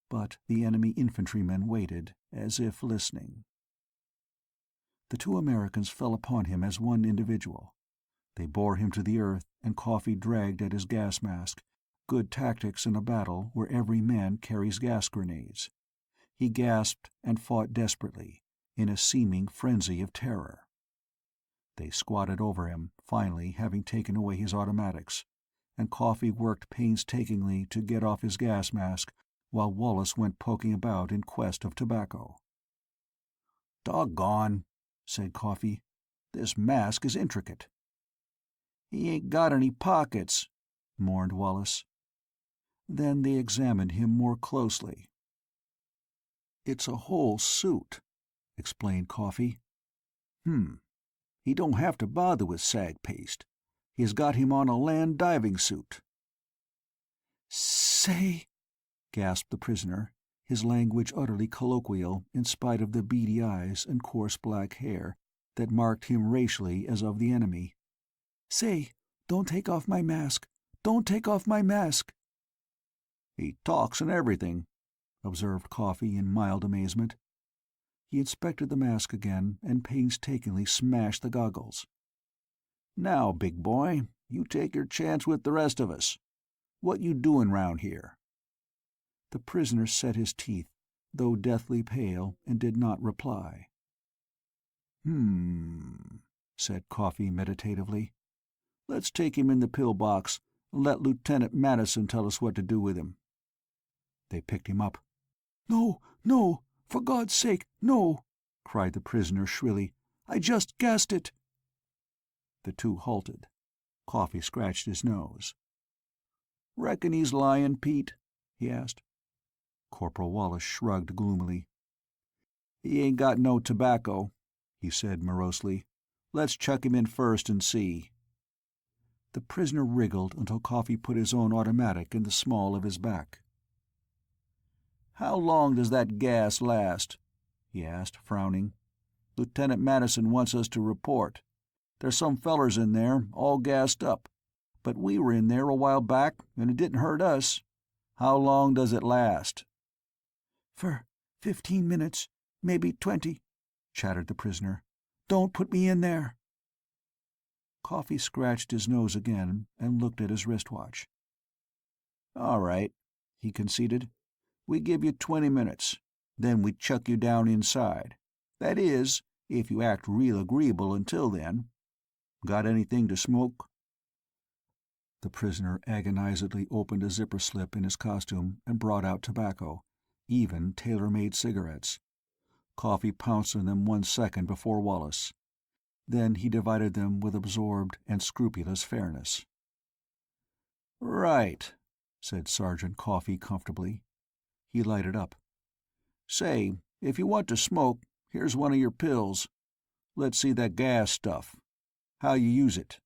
but the enemy infantrymen waited, as if listening. The two Americans fell upon him as one individual. They bore him to the earth, and Coffey dragged at his gas mask, good tactics in a battle where every man carries gas grenades. He gasped and fought desperately, in a seeming frenzy of terror. They squatted over him, finally having taken away his automatics, and Coffey worked painstakingly to get off his gas mask while Wallace went poking about in quest of tobacco. "Doggone," said Coffey. "This mask is intricate." "He ain't got any pockets," mourned Wallace. Then they examined him more closely. "It's a whole suit," explained Coffey. He don't have to bother with sag paste. He's got him on a land diving suit." "Say," gasped the prisoner, his language utterly colloquial in spite of the beady eyes and coarse black hair that marked him racially as of the enemy. "Say, don't take off my mask. Don't take off my mask." "He talks and everything," observed Coffey in mild amazement. He inspected the mask again and painstakingly smashed the goggles. "Now, big boy, you take your chance with the rest of us. What you doing round here?" The prisoner set his teeth, though deathly pale, and did not reply. Said Coffey meditatively. Let's take him in the pillbox and let Lieutenant Madison tell us what to do with him." They picked him up. "No, no, for God's sake, no!" cried the prisoner shrilly. "I just gassed it." The two halted. Coffee scratched his nose. "Reckon he's lying, Pete?" he asked. Corporal Wallace shrugged gloomily. "He ain't got no tobacco," he said morosely. "Let's chuck him in first and see." The prisoner wriggled until Coffee put his own automatic in the small of his back. "How long does that gas last?" he asked, frowning. "Lieutenant Madison wants us to report. There's some fellers in there, all gassed up. But we were in there a while back, and it didn't hurt us. How long does it last?" "For 15 minutes, maybe 20, chattered the prisoner. "Don't put me in there." Coffee scratched his nose again and looked at his wristwatch. "All right," he conceded. "We give you 20 minutes. Then we chuck you down inside. That is, if you act real agreeable until then. Got anything to smoke?" The prisoner agonizedly opened a zipper slip in his costume and brought out tobacco, even tailor-made cigarettes. Coffee pounced on them 1 second before Wallace. Then he divided them with absorbed and scrupulous fairness. "Right," said Sergeant Coffee comfortably. He lighted up. "Say, if you want to smoke, here's one of your pills. Let's see that gas stuff. How you use it?"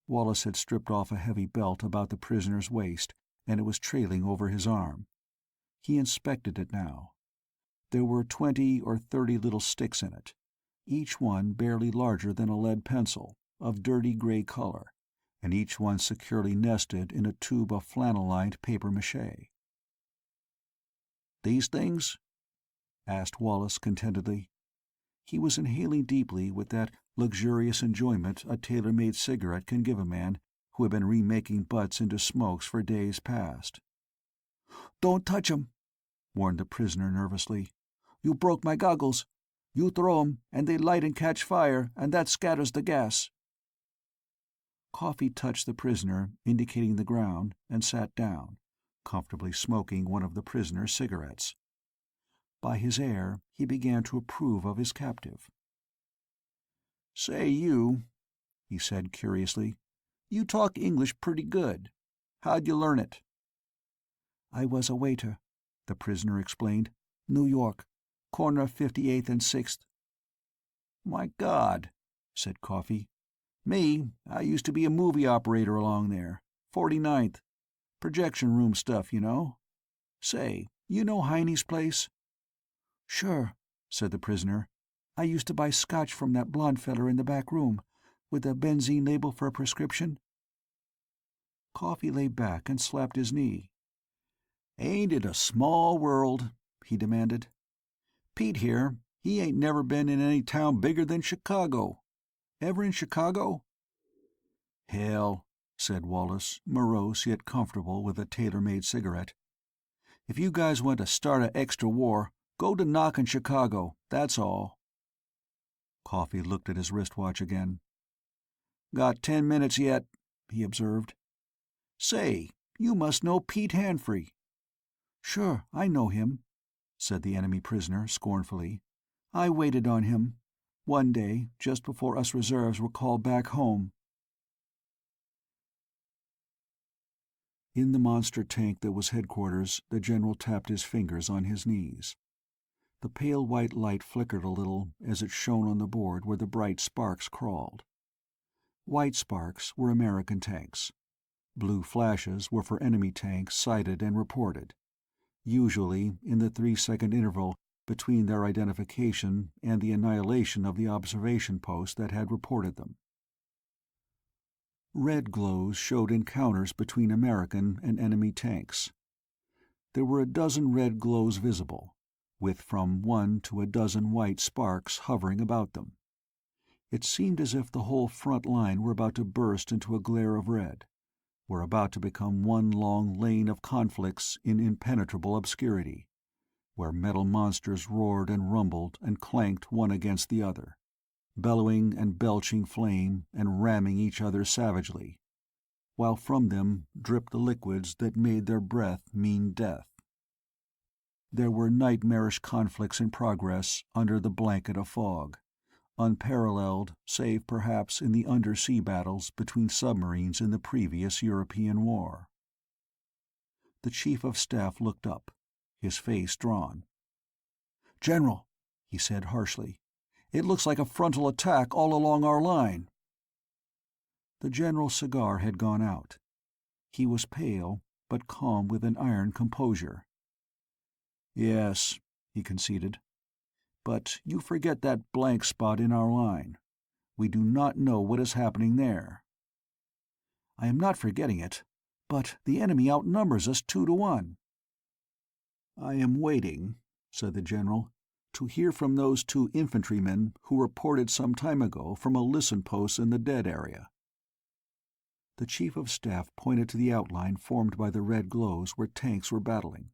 Wallace had stripped off a heavy belt about the prisoner's waist, and it was trailing over his arm. He inspected it now. There were 20 or 30 little sticks in it, each one barely larger than a lead pencil, of dirty gray color, and each one securely nested in a tube of flannel-lined papier-mâché. "These things?" asked Wallace contentedly. He was inhaling deeply with that luxurious enjoyment a tailor-made cigarette can give a man who had been remaking butts into smokes for days past. "Don't touch 'em," warned the prisoner nervously. "You broke my goggles. You throw 'em, and they light and catch fire, and that scatters the gas." Coffee touched the prisoner, indicating the ground, and sat down, comfortably smoking one of the prisoner's cigarettes. By his air, he began to approve of his captive. "Say, you," he said curiously, "you talk English pretty good. How'd you learn it?" "I was a waiter," the prisoner explained. "New York, corner of 58th and 6th. "My God," said Coffee. "Me, I used to be a movie operator along there, 49th. Projection room stuff, you know. Say, you know Heine's place?" "Sure," said the prisoner. "I used to buy scotch from that blond feller in the back room, with the benzene label for a prescription." Coffee lay back and slapped his knee. "Ain't it a small world?" he demanded. "Pete here, he ain't never been in any town bigger than Chicago. Ever in Chicago?" "Hell," said Wallace, morose yet comfortable with a tailor-made cigarette. "If you guys want to start a extra war, go to knockin' Chicago, that's all." Coffee looked at his wristwatch again. "Got 10 minutes yet," he observed. "Say, you must know Pete Hanfrey." "Sure, I know him," said the enemy prisoner scornfully. "I waited on him. One day, just before us reserves were called back home." In the monster tank that was headquarters, the general tapped his fingers on his knees. The pale white light flickered a little as it shone on the board where the bright sparks crawled. White sparks were American tanks. Blue flashes were for enemy tanks sighted and reported, usually in the 3-second interval between their identification and the annihilation of the observation post that had reported them. Red glows showed encounters between American and enemy tanks. There were a dozen red glows visible, with from 1 to a dozen white sparks hovering about them. It seemed as if the whole front line were about to burst into a glare of red, were about to become one long lane of conflicts in impenetrable obscurity, where metal monsters roared and rumbled and clanked one against the other, bellowing and belching flame and ramming each other savagely, while from them dripped the liquids that made their breath mean death. There were nightmarish conflicts in progress under the blanket of fog, unparalleled save perhaps in the undersea battles between submarines in the previous European war. The Chief of Staff looked up, his face drawn. "General," he said harshly, "it looks like a frontal attack all along our line." The general's cigar had gone out. He was pale, but calm with an iron composure. "Yes," he conceded. "But you forget that blank spot in our line. We do not know what is happening there." "I am not forgetting it, but the enemy outnumbers us 2-1. "I am waiting," said the general, "to hear from those 2 infantrymen who reported some time ago from a listen post in the dead area." The Chief of Staff pointed to the outline formed by the red glows where tanks were battling.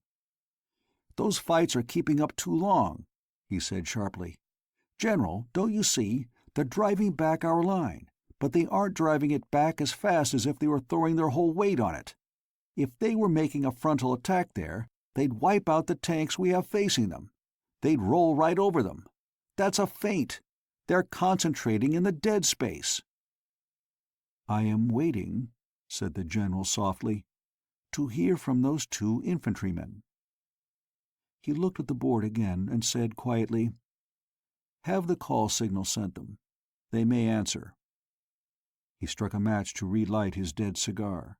"Those fights are keeping up too long," he said sharply. "General, don't you see? They're driving back our line, but they aren't driving it back as fast as if they were throwing their whole weight on it. If they were making a frontal attack there, they'd wipe out the tanks we have facing them. They'd roll right over them. That's a feint. They're concentrating in the dead space." "I am waiting," said the general softly, "to hear from those 2 infantrymen." He looked at the board again and said quietly, "Have the call signal sent them. They may answer." He struck a match to relight his dead cigar.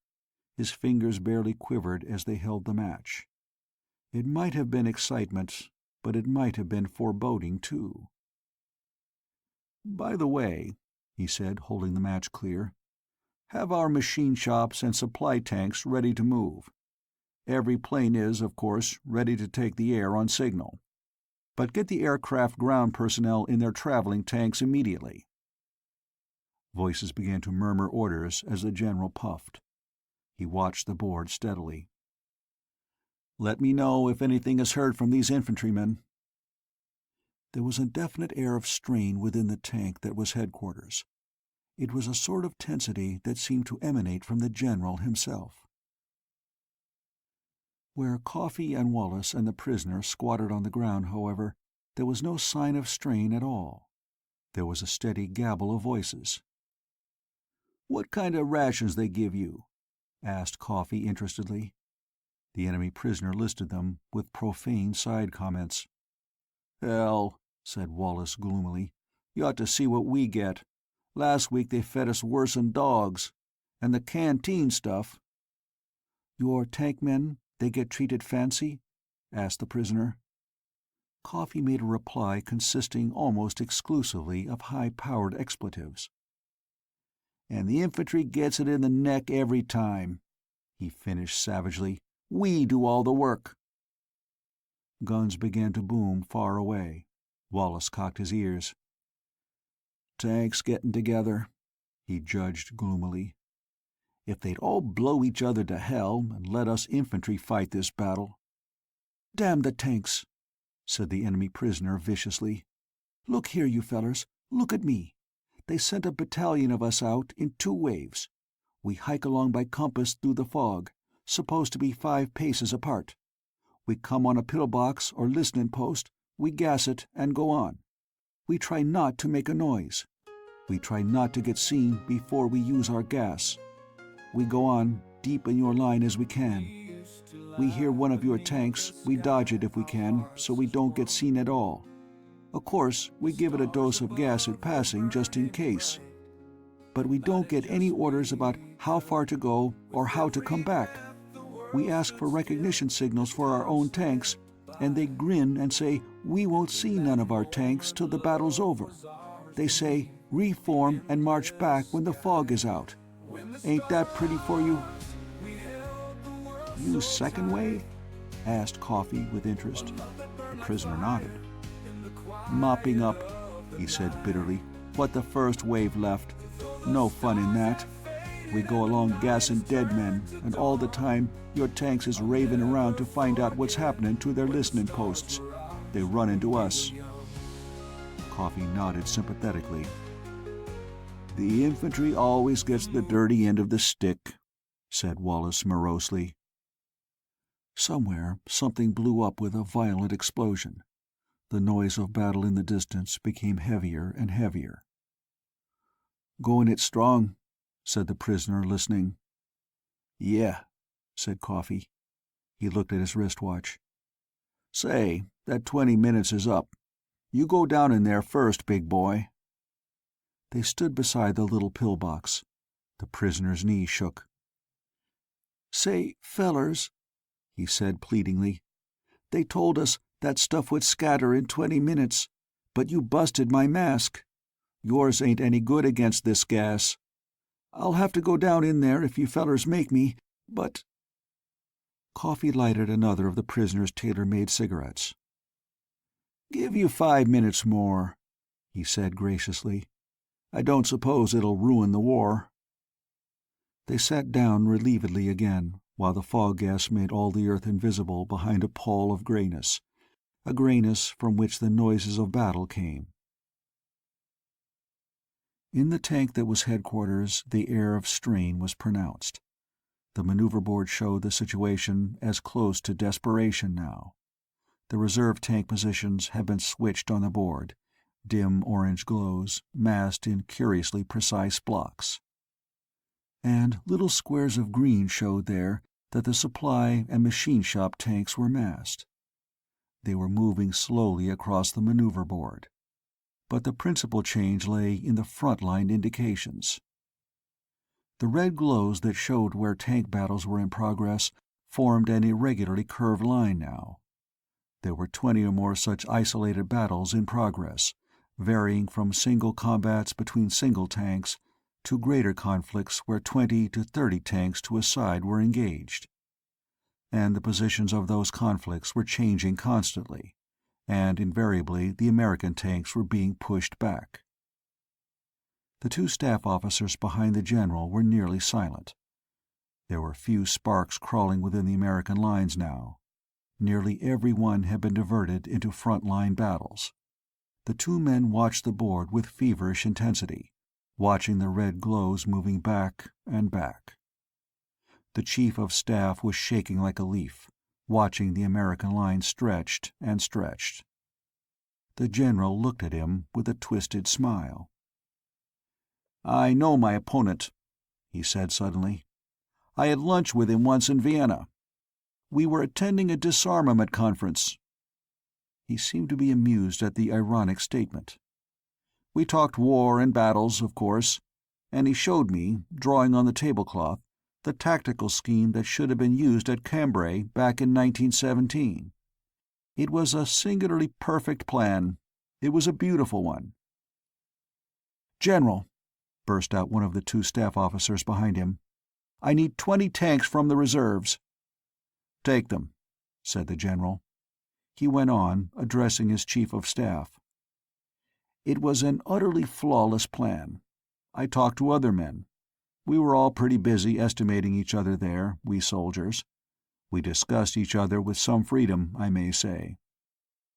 His fingers barely quivered as they held the match. It might have been excitement, but it might have been foreboding too. "By the way," he said, holding the match clear, "have our machine shops and supply tanks ready to move. Every plane is, of course, ready to take the air on signal. But get the aircraft ground personnel in their traveling tanks immediately." Voices began to murmur orders as the general puffed. He watched the board steadily. "Let me know if anything is heard from these infantrymen." There was a definite air of strain within the tank that was headquarters. It was a sort of tensity that seemed to emanate from the general himself. Where Coffee and Wallace and the prisoner squatted on the ground, however, there was no sign of strain at all. There was a steady gabble of voices. "What kind of rations they give you?" asked Coffee interestedly. The enemy prisoner listed them, with profane side comments. "Hell," said Wallace gloomily, "you ought to see what we get. Last week they fed us worse'n dogs. And the canteen stuff—" "Your tank men, they get treated fancy?" asked the prisoner. Coffee made a reply consisting almost exclusively of high-powered expletives. "And the infantry gets it in the neck every time," he finished savagely. "We do all the work." Guns began to boom far away. Wallace cocked his ears. "Tanks getting together," he judged gloomily. "If they'd all blow each other to hell and let us infantry fight this battle." "Damn the tanks," said the enemy prisoner viciously. "Look here, you fellers, look at me. They sent a battalion of us out in 2 waves. We hike along by compass through the fog, supposed to be 5 paces apart. We come on a pillbox or listening post, we gas it and go on. We try not to make a noise. We try not to get seen before we use our gas. We go on deep in your line as we can. We hear one of your tanks, we dodge it if we can, so we don't get seen at all. Of course, we give it a dose of gas in passing just in case. But we don't get any orders about how far to go or how to come back. We ask for recognition signals for our own tanks, and they grin and say we won't see none of our tanks till the battle's over. They say, reform and march back when the fog is out. Ain't that pretty for you?" "Use second wave?" asked Coffee with interest. The prisoner nodded. "Mopping up," he said bitterly, "what the first wave left. No fun in that. We go along gassing dead men, and all the time your tanks is raving around to find out what's happening to their listening posts. They run into us." Coffee nodded sympathetically. "The infantry always gets the dirty end of the stick," said Wallace morosely. Somewhere something blew up with a violent explosion. The noise of battle in the distance became heavier and heavier. "Going it strong," said the prisoner, listening. "Yeah," said Coffee. He looked at his wristwatch. "Say, that 20 minutes is up. You go down in there first, big boy." They stood beside the little pillbox. The prisoner's knee shook. "Say, fellers," he said pleadingly, "they told us that stuff would scatter in 20 minutes, but you busted my mask. Yours ain't any good against this gas. I'll have to go down in there if you fellers make me, but—" Coffee lighted another of the prisoner's tailor-made cigarettes. "Give you 5 minutes more," he said graciously. "I don't suppose it'll ruin the war." They sat down relievedly again, while the fog gas made all the earth invisible behind a pall of grayness, a grayness from which the noises of battle came. In the tank that was headquarters, the air of strain was pronounced. The maneuver board showed the situation as close to desperation now. The reserve tank positions had been switched on the board, dim orange glows, massed in curiously precise blocks. And little squares of green showed there that the supply and machine shop tanks were massed. They were moving slowly across the maneuver board. But the principal change lay in the front-line indications. The red glows that showed where tank battles were in progress formed an irregularly curved line now. There were 20 or more such isolated battles in progress, varying from single combats between single tanks to greater conflicts where 20 to 30 tanks to a side were engaged. And the positions of those conflicts were changing constantly, and invariably the American tanks were being pushed back. The two staff officers behind the general were nearly silent. There were few sparks crawling within the American lines now. Nearly every one had been diverted into front-line battles. The two men watched the board with feverish intensity, watching the red glows moving back and back. The chief of staff was shaking like a leaf, watching the American line stretched and stretched. The general looked at him with a twisted smile. "I know my opponent," he said suddenly. "I had lunch with him once in Vienna. We were attending a disarmament conference." He seemed to be amused at the ironic statement. "We talked war and battles, of course, and he showed me, drawing on the tablecloth, the tactical scheme that should have been used at Cambrai back in 1917. It was a singularly perfect plan. It was a beautiful one." "General," burst out one of the two staff officers behind him, "I need 20 tanks from the reserves." "Take them," said the general. He went on, addressing his chief of staff. "It was an utterly flawless plan. I talked to other men. We were all pretty busy estimating each other there, we soldiers. We discussed each other with some freedom, I may say.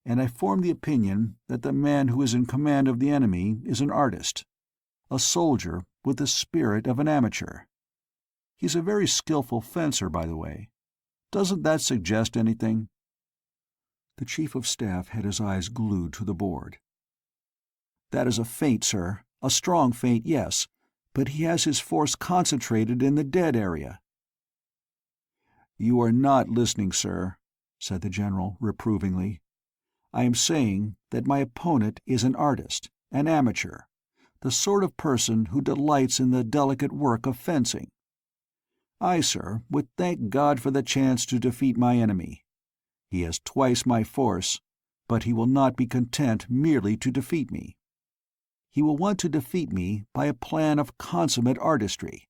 And I formed the opinion that the man who is in command of the enemy is an artist, a soldier with the spirit of an amateur. He's a very skillful fencer, by the way. Doesn't that suggest anything?" The chief of staff had his eyes glued to the board. "That is a feint, sir. A strong feint, yes, but he has his force concentrated in the dead area." "You are not listening, sir," said the general reprovingly. "I am saying that my opponent is an artist, an amateur, the sort of person who delights in the delicate work of fencing. I, sir, would thank God for the chance to defeat my enemy. He has twice my force, but he will not be content merely to defeat me. He will want to defeat me by a plan of consummate artistry,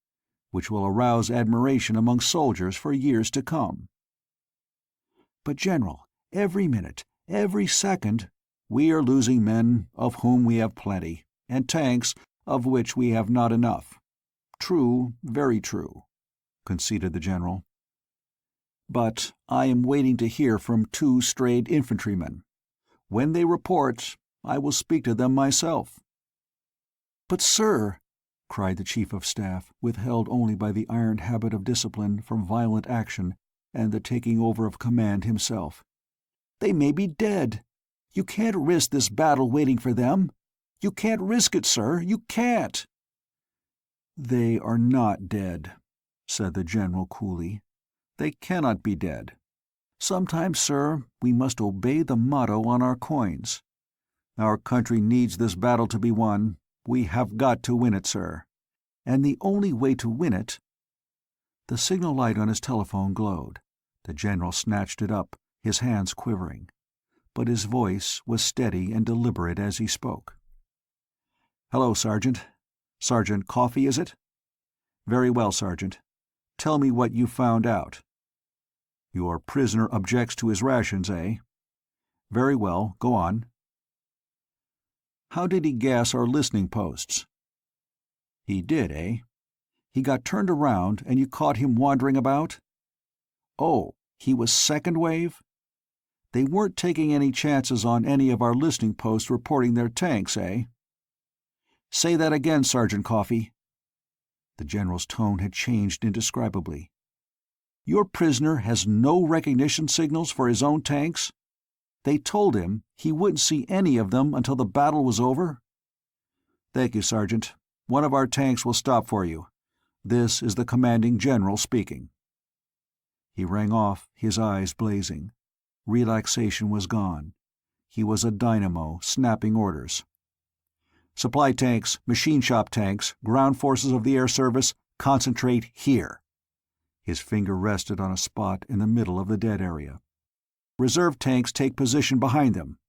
which will arouse admiration among soldiers for years to come." "But, General, every minute, every second—" "We are losing men, of whom we have plenty, and tanks, of which we have not enough. True, very true," conceded the general. "But I am waiting to hear from 2 strayed infantrymen. When they report, I will speak to them myself." "But, sir," cried the Chief of Staff, withheld only by the iron habit of discipline from violent action and the taking over of command himself, "they may be dead. You can't risk this battle waiting for them. You can't risk it, sir. You can't." "They are not dead," said the General coolly. "They cannot be dead. Sometimes, sir, we must obey the motto on our coins. Our country needs this battle to be won. We have got to win it, sir. And the only way to win it—" The signal light on his telephone glowed. The General snatched it up, his hands quivering. But his voice was steady and deliberate as he spoke. "Hello, Sergeant. Sergeant Coffee, is it? Very well, Sergeant. Tell me what you found out. Your prisoner objects to his rations, eh? Very well, go on. How did he gas our listening posts? He did, eh? He got turned around and you caught him wandering about? Oh, he was second wave? They weren't taking any chances on any of our listening posts reporting their tanks, eh? Say that again, Sergeant Coffee." The General's tone had changed indescribably. "Your prisoner has no recognition signals for his own tanks? They told him he wouldn't see any of them until the battle was over?" "Thank you, Sergeant. One of our tanks will stop for you. This is the Commanding General speaking." He rang off, his eyes blazing. Relaxation was gone. He was a dynamo, snapping orders. "Supply tanks, machine shop tanks, ground forces of the air service, concentrate here." His finger rested on a spot in the middle of the dead area. "Reserve tanks take position behind them.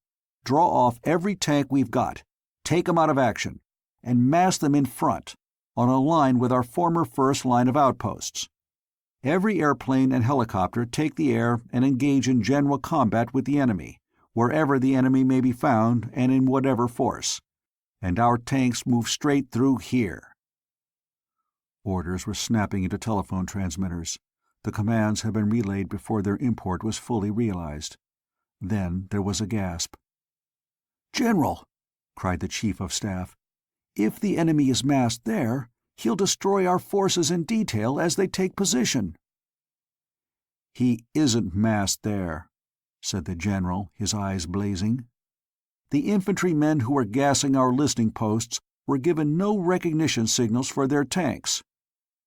Draw off every tank we've got, take them out of action, and mass them in front, on a line with our former first line of outposts. Every airplane and helicopter take the air and engage in general combat with the enemy, wherever the enemy may be found and in whatever force. And our tanks move straight through here." Orders were snapping into telephone transmitters. The commands had been relayed before their import was fully realized. Then there was a gasp. "General," cried the Chief of Staff, "if the enemy is massed there, he'll destroy our forces in detail as they take position." "He isn't massed there," said the General, his eyes blazing. "The infantrymen who were gassing our listening posts were given no recognition signals for their tanks.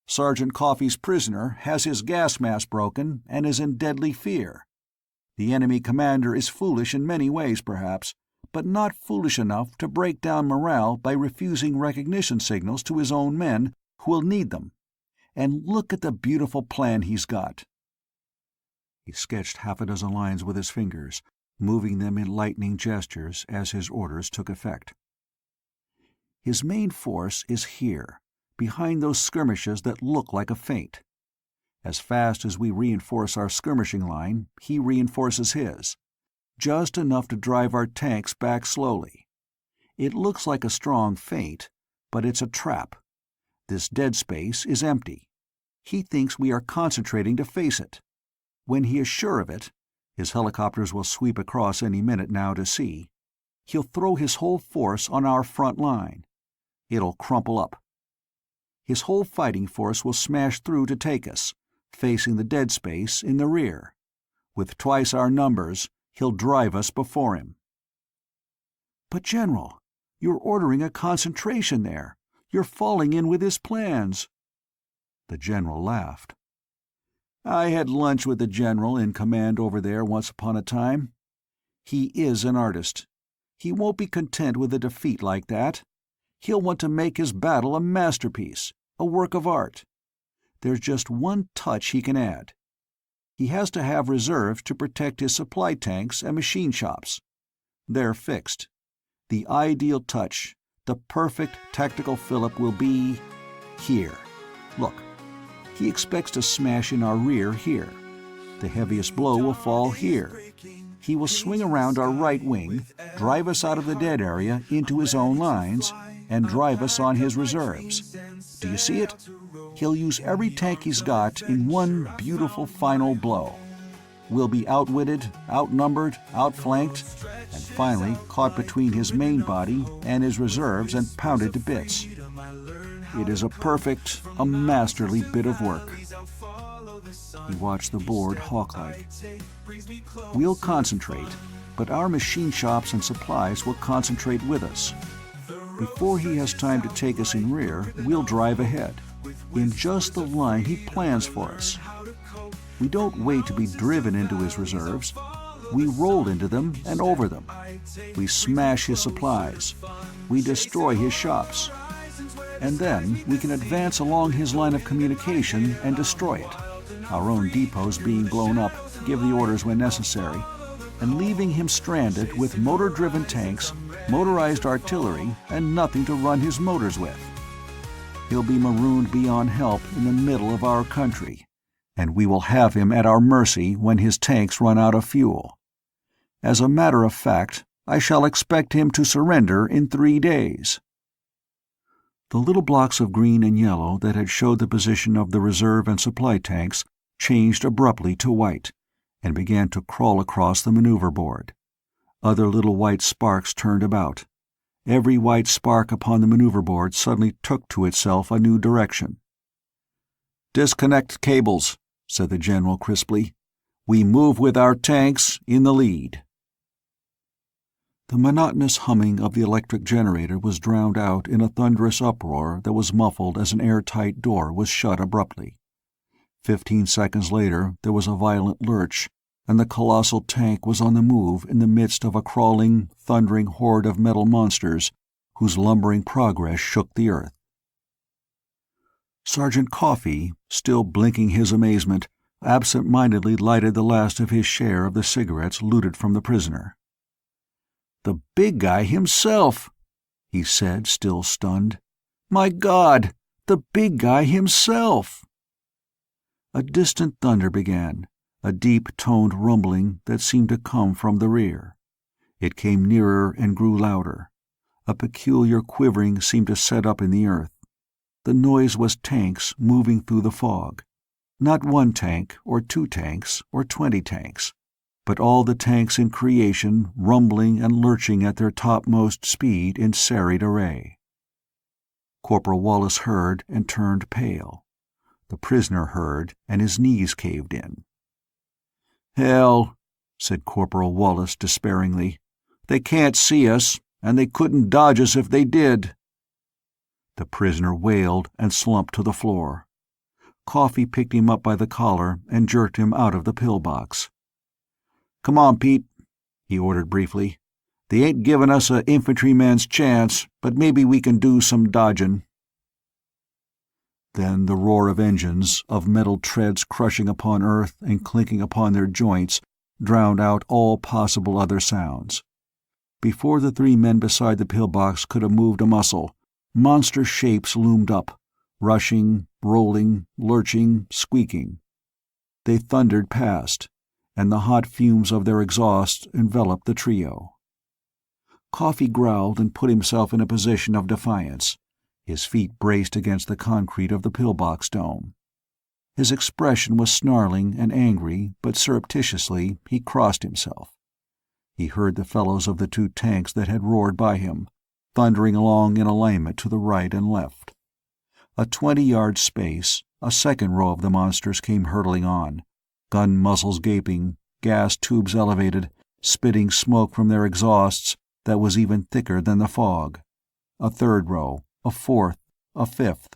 Sergeant Coffee's prisoner has his gas mask broken and is in deadly fear. The enemy commander is foolish in many ways, perhaps, but not foolish enough to break down morale by refusing recognition signals to his own men who will need them. And look at the beautiful plan he's got." He sketched half a dozen lines with his fingers, moving them in lightning gestures as his orders took effect. "His main force is here, behind those skirmishes that look like a feint. As fast as we reinforce our skirmishing line, he reinforces his. Just enough to drive our tanks back slowly. It looks like a strong feint, but it's a trap. This dead space is empty. He thinks we are concentrating to face it. When he is sure of it, his helicopters will sweep across any minute now to see, he'll throw his whole force on our front line. It'll crumple up. His whole fighting force will smash through to take us, facing the dead space in the rear. With twice our numbers, he'll drive us before him." "But, General, you're ordering a concentration there. You're falling in with his plans." The General laughed. "I had lunch with the General in command over there once upon a time. He is an artist. He won't be content with a defeat like that. He'll want to make his battle a masterpiece, a work of art. There's just one touch he can add. He has to have reserves to protect his supply tanks and machine shops. They're fixed. The ideal touch, the perfect tactical fillip will be here. Look, he expects to smash in our rear here. The heaviest blow will fall here. He will swing around our right wing, drive us out of the dead area into his own lines, and drive us on his reserves. Do you see it? He'll use every tank he's got in one beautiful final blow. We'll be outwitted, outnumbered, outflanked, and finally caught between his main body and his reserves and pounded to bits. It is a masterly bit of work. He watched the board hawk-like. We'll concentrate, but our machine shops and supplies will concentrate with us. Before he has time to take us in rear, we'll drive ahead, in just the line he plans for us. We don't wait to be driven into his reserves. We roll into them and over them. We smash his supplies. We destroy his shops. And then we can advance along his line of communication and destroy it, our own depots being blown up, give the orders when necessary, and leaving him stranded with motor-driven tanks, motorized artillery, and nothing to run his motors with. He'll be marooned beyond help in the middle of our country, and we will have him at our mercy when his tanks run out of fuel. As a matter of fact, I shall expect him to surrender in 3 days. The little blocks of green and yellow that had showed the position of the reserve and supply tanks changed abruptly to white, and began to crawl across the maneuver board. Other little white sparks turned about. Every white spark upon the maneuver board suddenly took to itself a new direction. "Disconnect cables," said the general crisply. "We move with our tanks in the lead." The monotonous humming of the electric generator was drowned out in a thunderous uproar that was muffled as an airtight door was shut abruptly. 15 seconds later there was a violent lurch, and the colossal tank was on the move in the midst of a crawling, thundering horde of metal monsters whose lumbering progress shook the earth. Sergeant Coffey, still blinking his amazement, absent-mindedly lighted the last of his share of the cigarettes looted from the prisoner. "The big guy himself," he said, still stunned. "My God, the big guy himself!" A distant thunder began, a deep-toned rumbling that seemed to come from the rear. It came nearer and grew louder. A peculiar quivering seemed to set up in the earth. The noise was tanks moving through the fog. Not one tank, or 2 tanks, or 20 tanks, but all the tanks in creation rumbling and lurching at their topmost speed in serried array. Corporal Wallace heard and turned pale. The prisoner heard, and his knees caved in. "Hell," said Corporal Wallace despairingly. "They can't see us, and they couldn't dodge us if they did." The prisoner wailed and slumped to the floor. Coffey picked him up by the collar and jerked him out of the pillbox. "Come on, Pete," he ordered briefly. "They ain't givin' us a infantryman's chance, but maybe we can do some dodgin'." Then the roar of engines, of metal treads crushing upon earth and clinking upon their joints, drowned out all possible other sounds. Before the 3 men beside the pillbox could have moved a muscle, monster shapes loomed up, rushing, rolling, lurching, squeaking. They thundered past, and the hot fumes of their exhaust enveloped the trio. Coffey growled and put himself in a position of defiance. His feet braced against the concrete of the pillbox dome. His expression was snarling and angry, but surreptitiously he crossed himself. He heard the fellows of the 2 tanks that had roared by him, thundering along in alignment to the right and left. A 20-yard space, a second row of the monsters came hurtling on, gun muzzles gaping, gas tubes elevated, spitting smoke from their exhausts that was even thicker than the fog. A third row, a fourth, a fifth.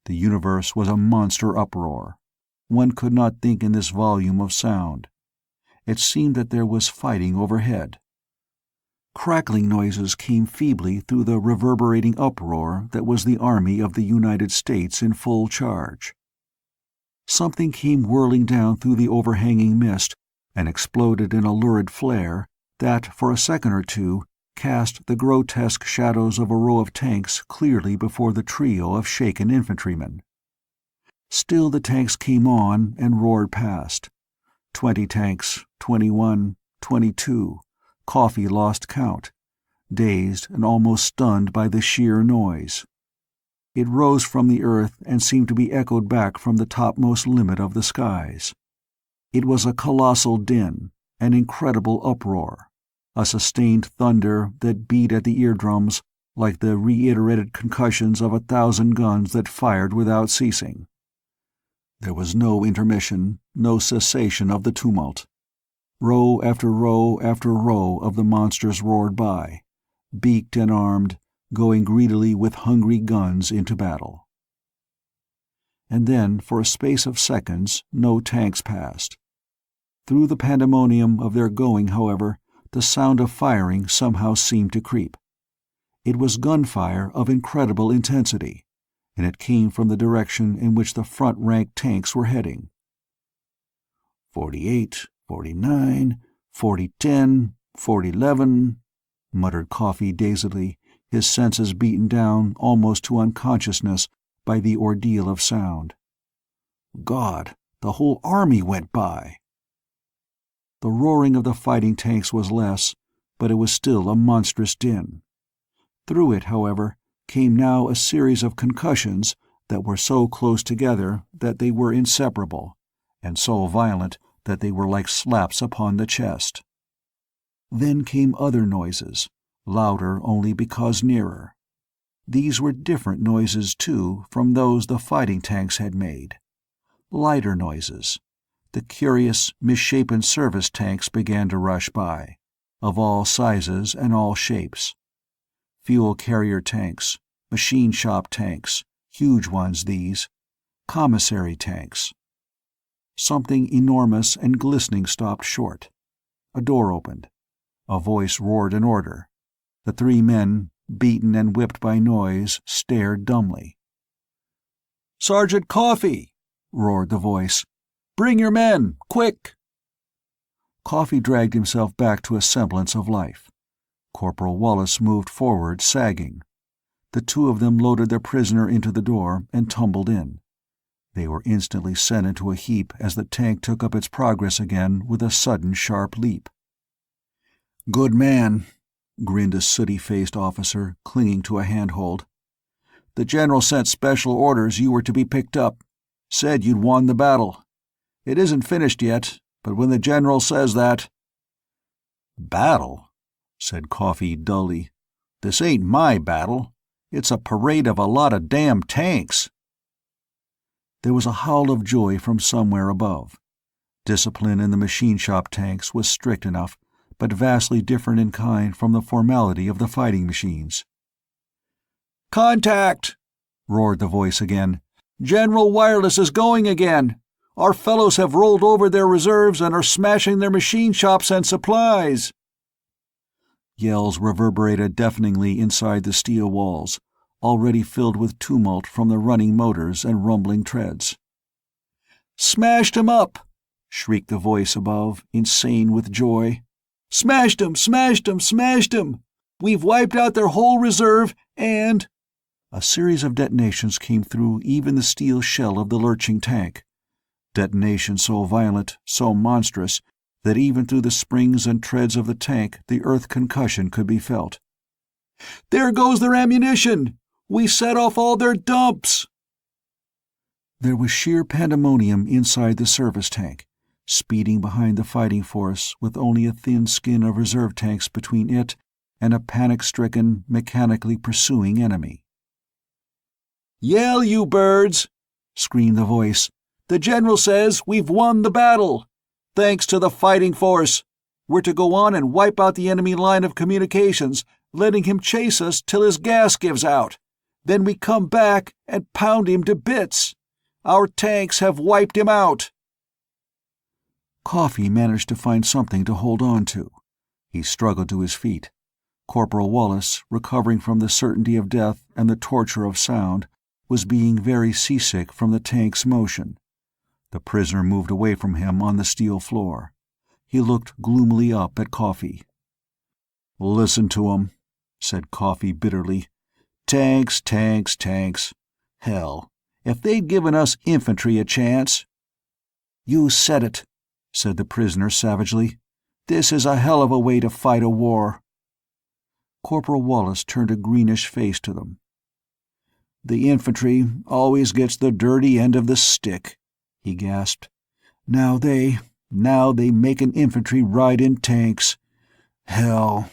The universe was a monster uproar. One could not think in this volume of sound. It seemed that there was fighting overhead. Crackling noises came feebly through the reverberating uproar that was the Army of the United States in full charge. Something came whirling down through the overhanging mist and exploded in a lurid flare that, for a second or two, cast the grotesque shadows of a row of tanks clearly before the trio of shaken infantrymen. Still the tanks came on and roared past. 20 tanks, 21, 22. Coffey lost count, dazed and almost stunned by the sheer noise. It rose from the earth and seemed to be echoed back from the topmost limit of the skies. It was a colossal din, an incredible uproar, a sustained thunder that beat at the eardrums like the reiterated concussions of 1,000 guns that fired without ceasing. There was no intermission, no cessation of the tumult. Row after row after row of the monsters roared by, beaked and armed, going greedily with hungry guns into battle. And then, for a space of seconds, no tanks passed. Through the pandemonium of their going, however, the sound of firing somehow seemed to creep. It was gunfire of incredible intensity, and it came from the direction in which the front-rank tanks were heading. 48, 49, 40-10, 40-11, muttered Coffey dazedly, his senses beaten down almost to unconsciousness by the ordeal of sound. God, the whole army went by! The roaring of the fighting tanks was less, but it was still a monstrous din. Through it, however, came now a series of concussions that were so close together that they were inseparable, and so violent that they were like slaps upon the chest. Then came other noises, louder only because nearer. These were different noises, too, from those the fighting tanks had made. Lighter noises. The curious, misshapen service tanks began to rush by, of all sizes and all shapes. Fuel carrier tanks, machine shop tanks, huge ones these, commissary tanks. Something enormous and glistening stopped short. A door opened. A voice roared an order. The three men, beaten and whipped by noise, stared dumbly. "Sergeant Coffey!" roared the voice. "Bring your men, quick!" Coffey dragged himself back to a semblance of life. Corporal Wallace moved forward, sagging. The two of them loaded their prisoner into the door and tumbled in. They were instantly sent into a heap as the tank took up its progress again with a sudden sharp leap. "Good man," grinned a sooty-faced officer, clinging to a handhold. "The general sent special orders you were to be picked up. Said you'd won the battle. It isn't finished yet, but when the general says that—" "Battle?" said Coffey dully. "This ain't my battle. It's a parade of a lot of damn tanks." There was a howl of joy from somewhere above. Discipline in the machine shop tanks was strict enough, but vastly different in kind from the formality of the fighting machines. "Contact!" roared the voice again. "General Wireless is going again. Our fellows have rolled over their reserves and are smashing their machine shops and supplies." Yells reverberated deafeningly inside the steel walls, already filled with tumult from the running motors and rumbling treads. "Smashed 'em up!" shrieked the voice above, insane with joy. "Smashed 'em! Smashed 'em! Smashed 'em! We've wiped out their whole reserve, and—" A series of detonations came through even the steel shell of the lurching tank. Detonation so violent, so monstrous, that even through the springs and treads of the tank the earth concussion could be felt. "There goes their ammunition! We set off all their dumps!" There was sheer pandemonium inside the service tank, speeding behind the fighting force with only a thin skin of reserve tanks between it and a panic-stricken, mechanically pursuing enemy. "Yell, you birds!" screamed the voice. "The general says we've won the battle! Thanks to the fighting force! We're to go on and wipe out the enemy line of communications, letting him chase us till his gas gives out. Then we come back and pound him to bits. Our tanks have wiped him out." Coffey managed to find something to hold on to. He struggled to his feet. Corporal Wallace, recovering from the certainty of death and the torture of sound, was being very seasick from the tank's motion. The prisoner moved away from him on the steel floor. He looked gloomily up at Coffey. "Listen to 'em," said Coffey bitterly. "Tanks, tanks, tanks. Hell, if they'd given us infantry a chance—" "You said it," said the prisoner savagely. "This is a hell of a way to fight a war." Corporal Wallace turned a greenish face to them. "The infantry always gets the dirty end of the stick," he gasped. Now they makin' infantry ride in tanks. Hell,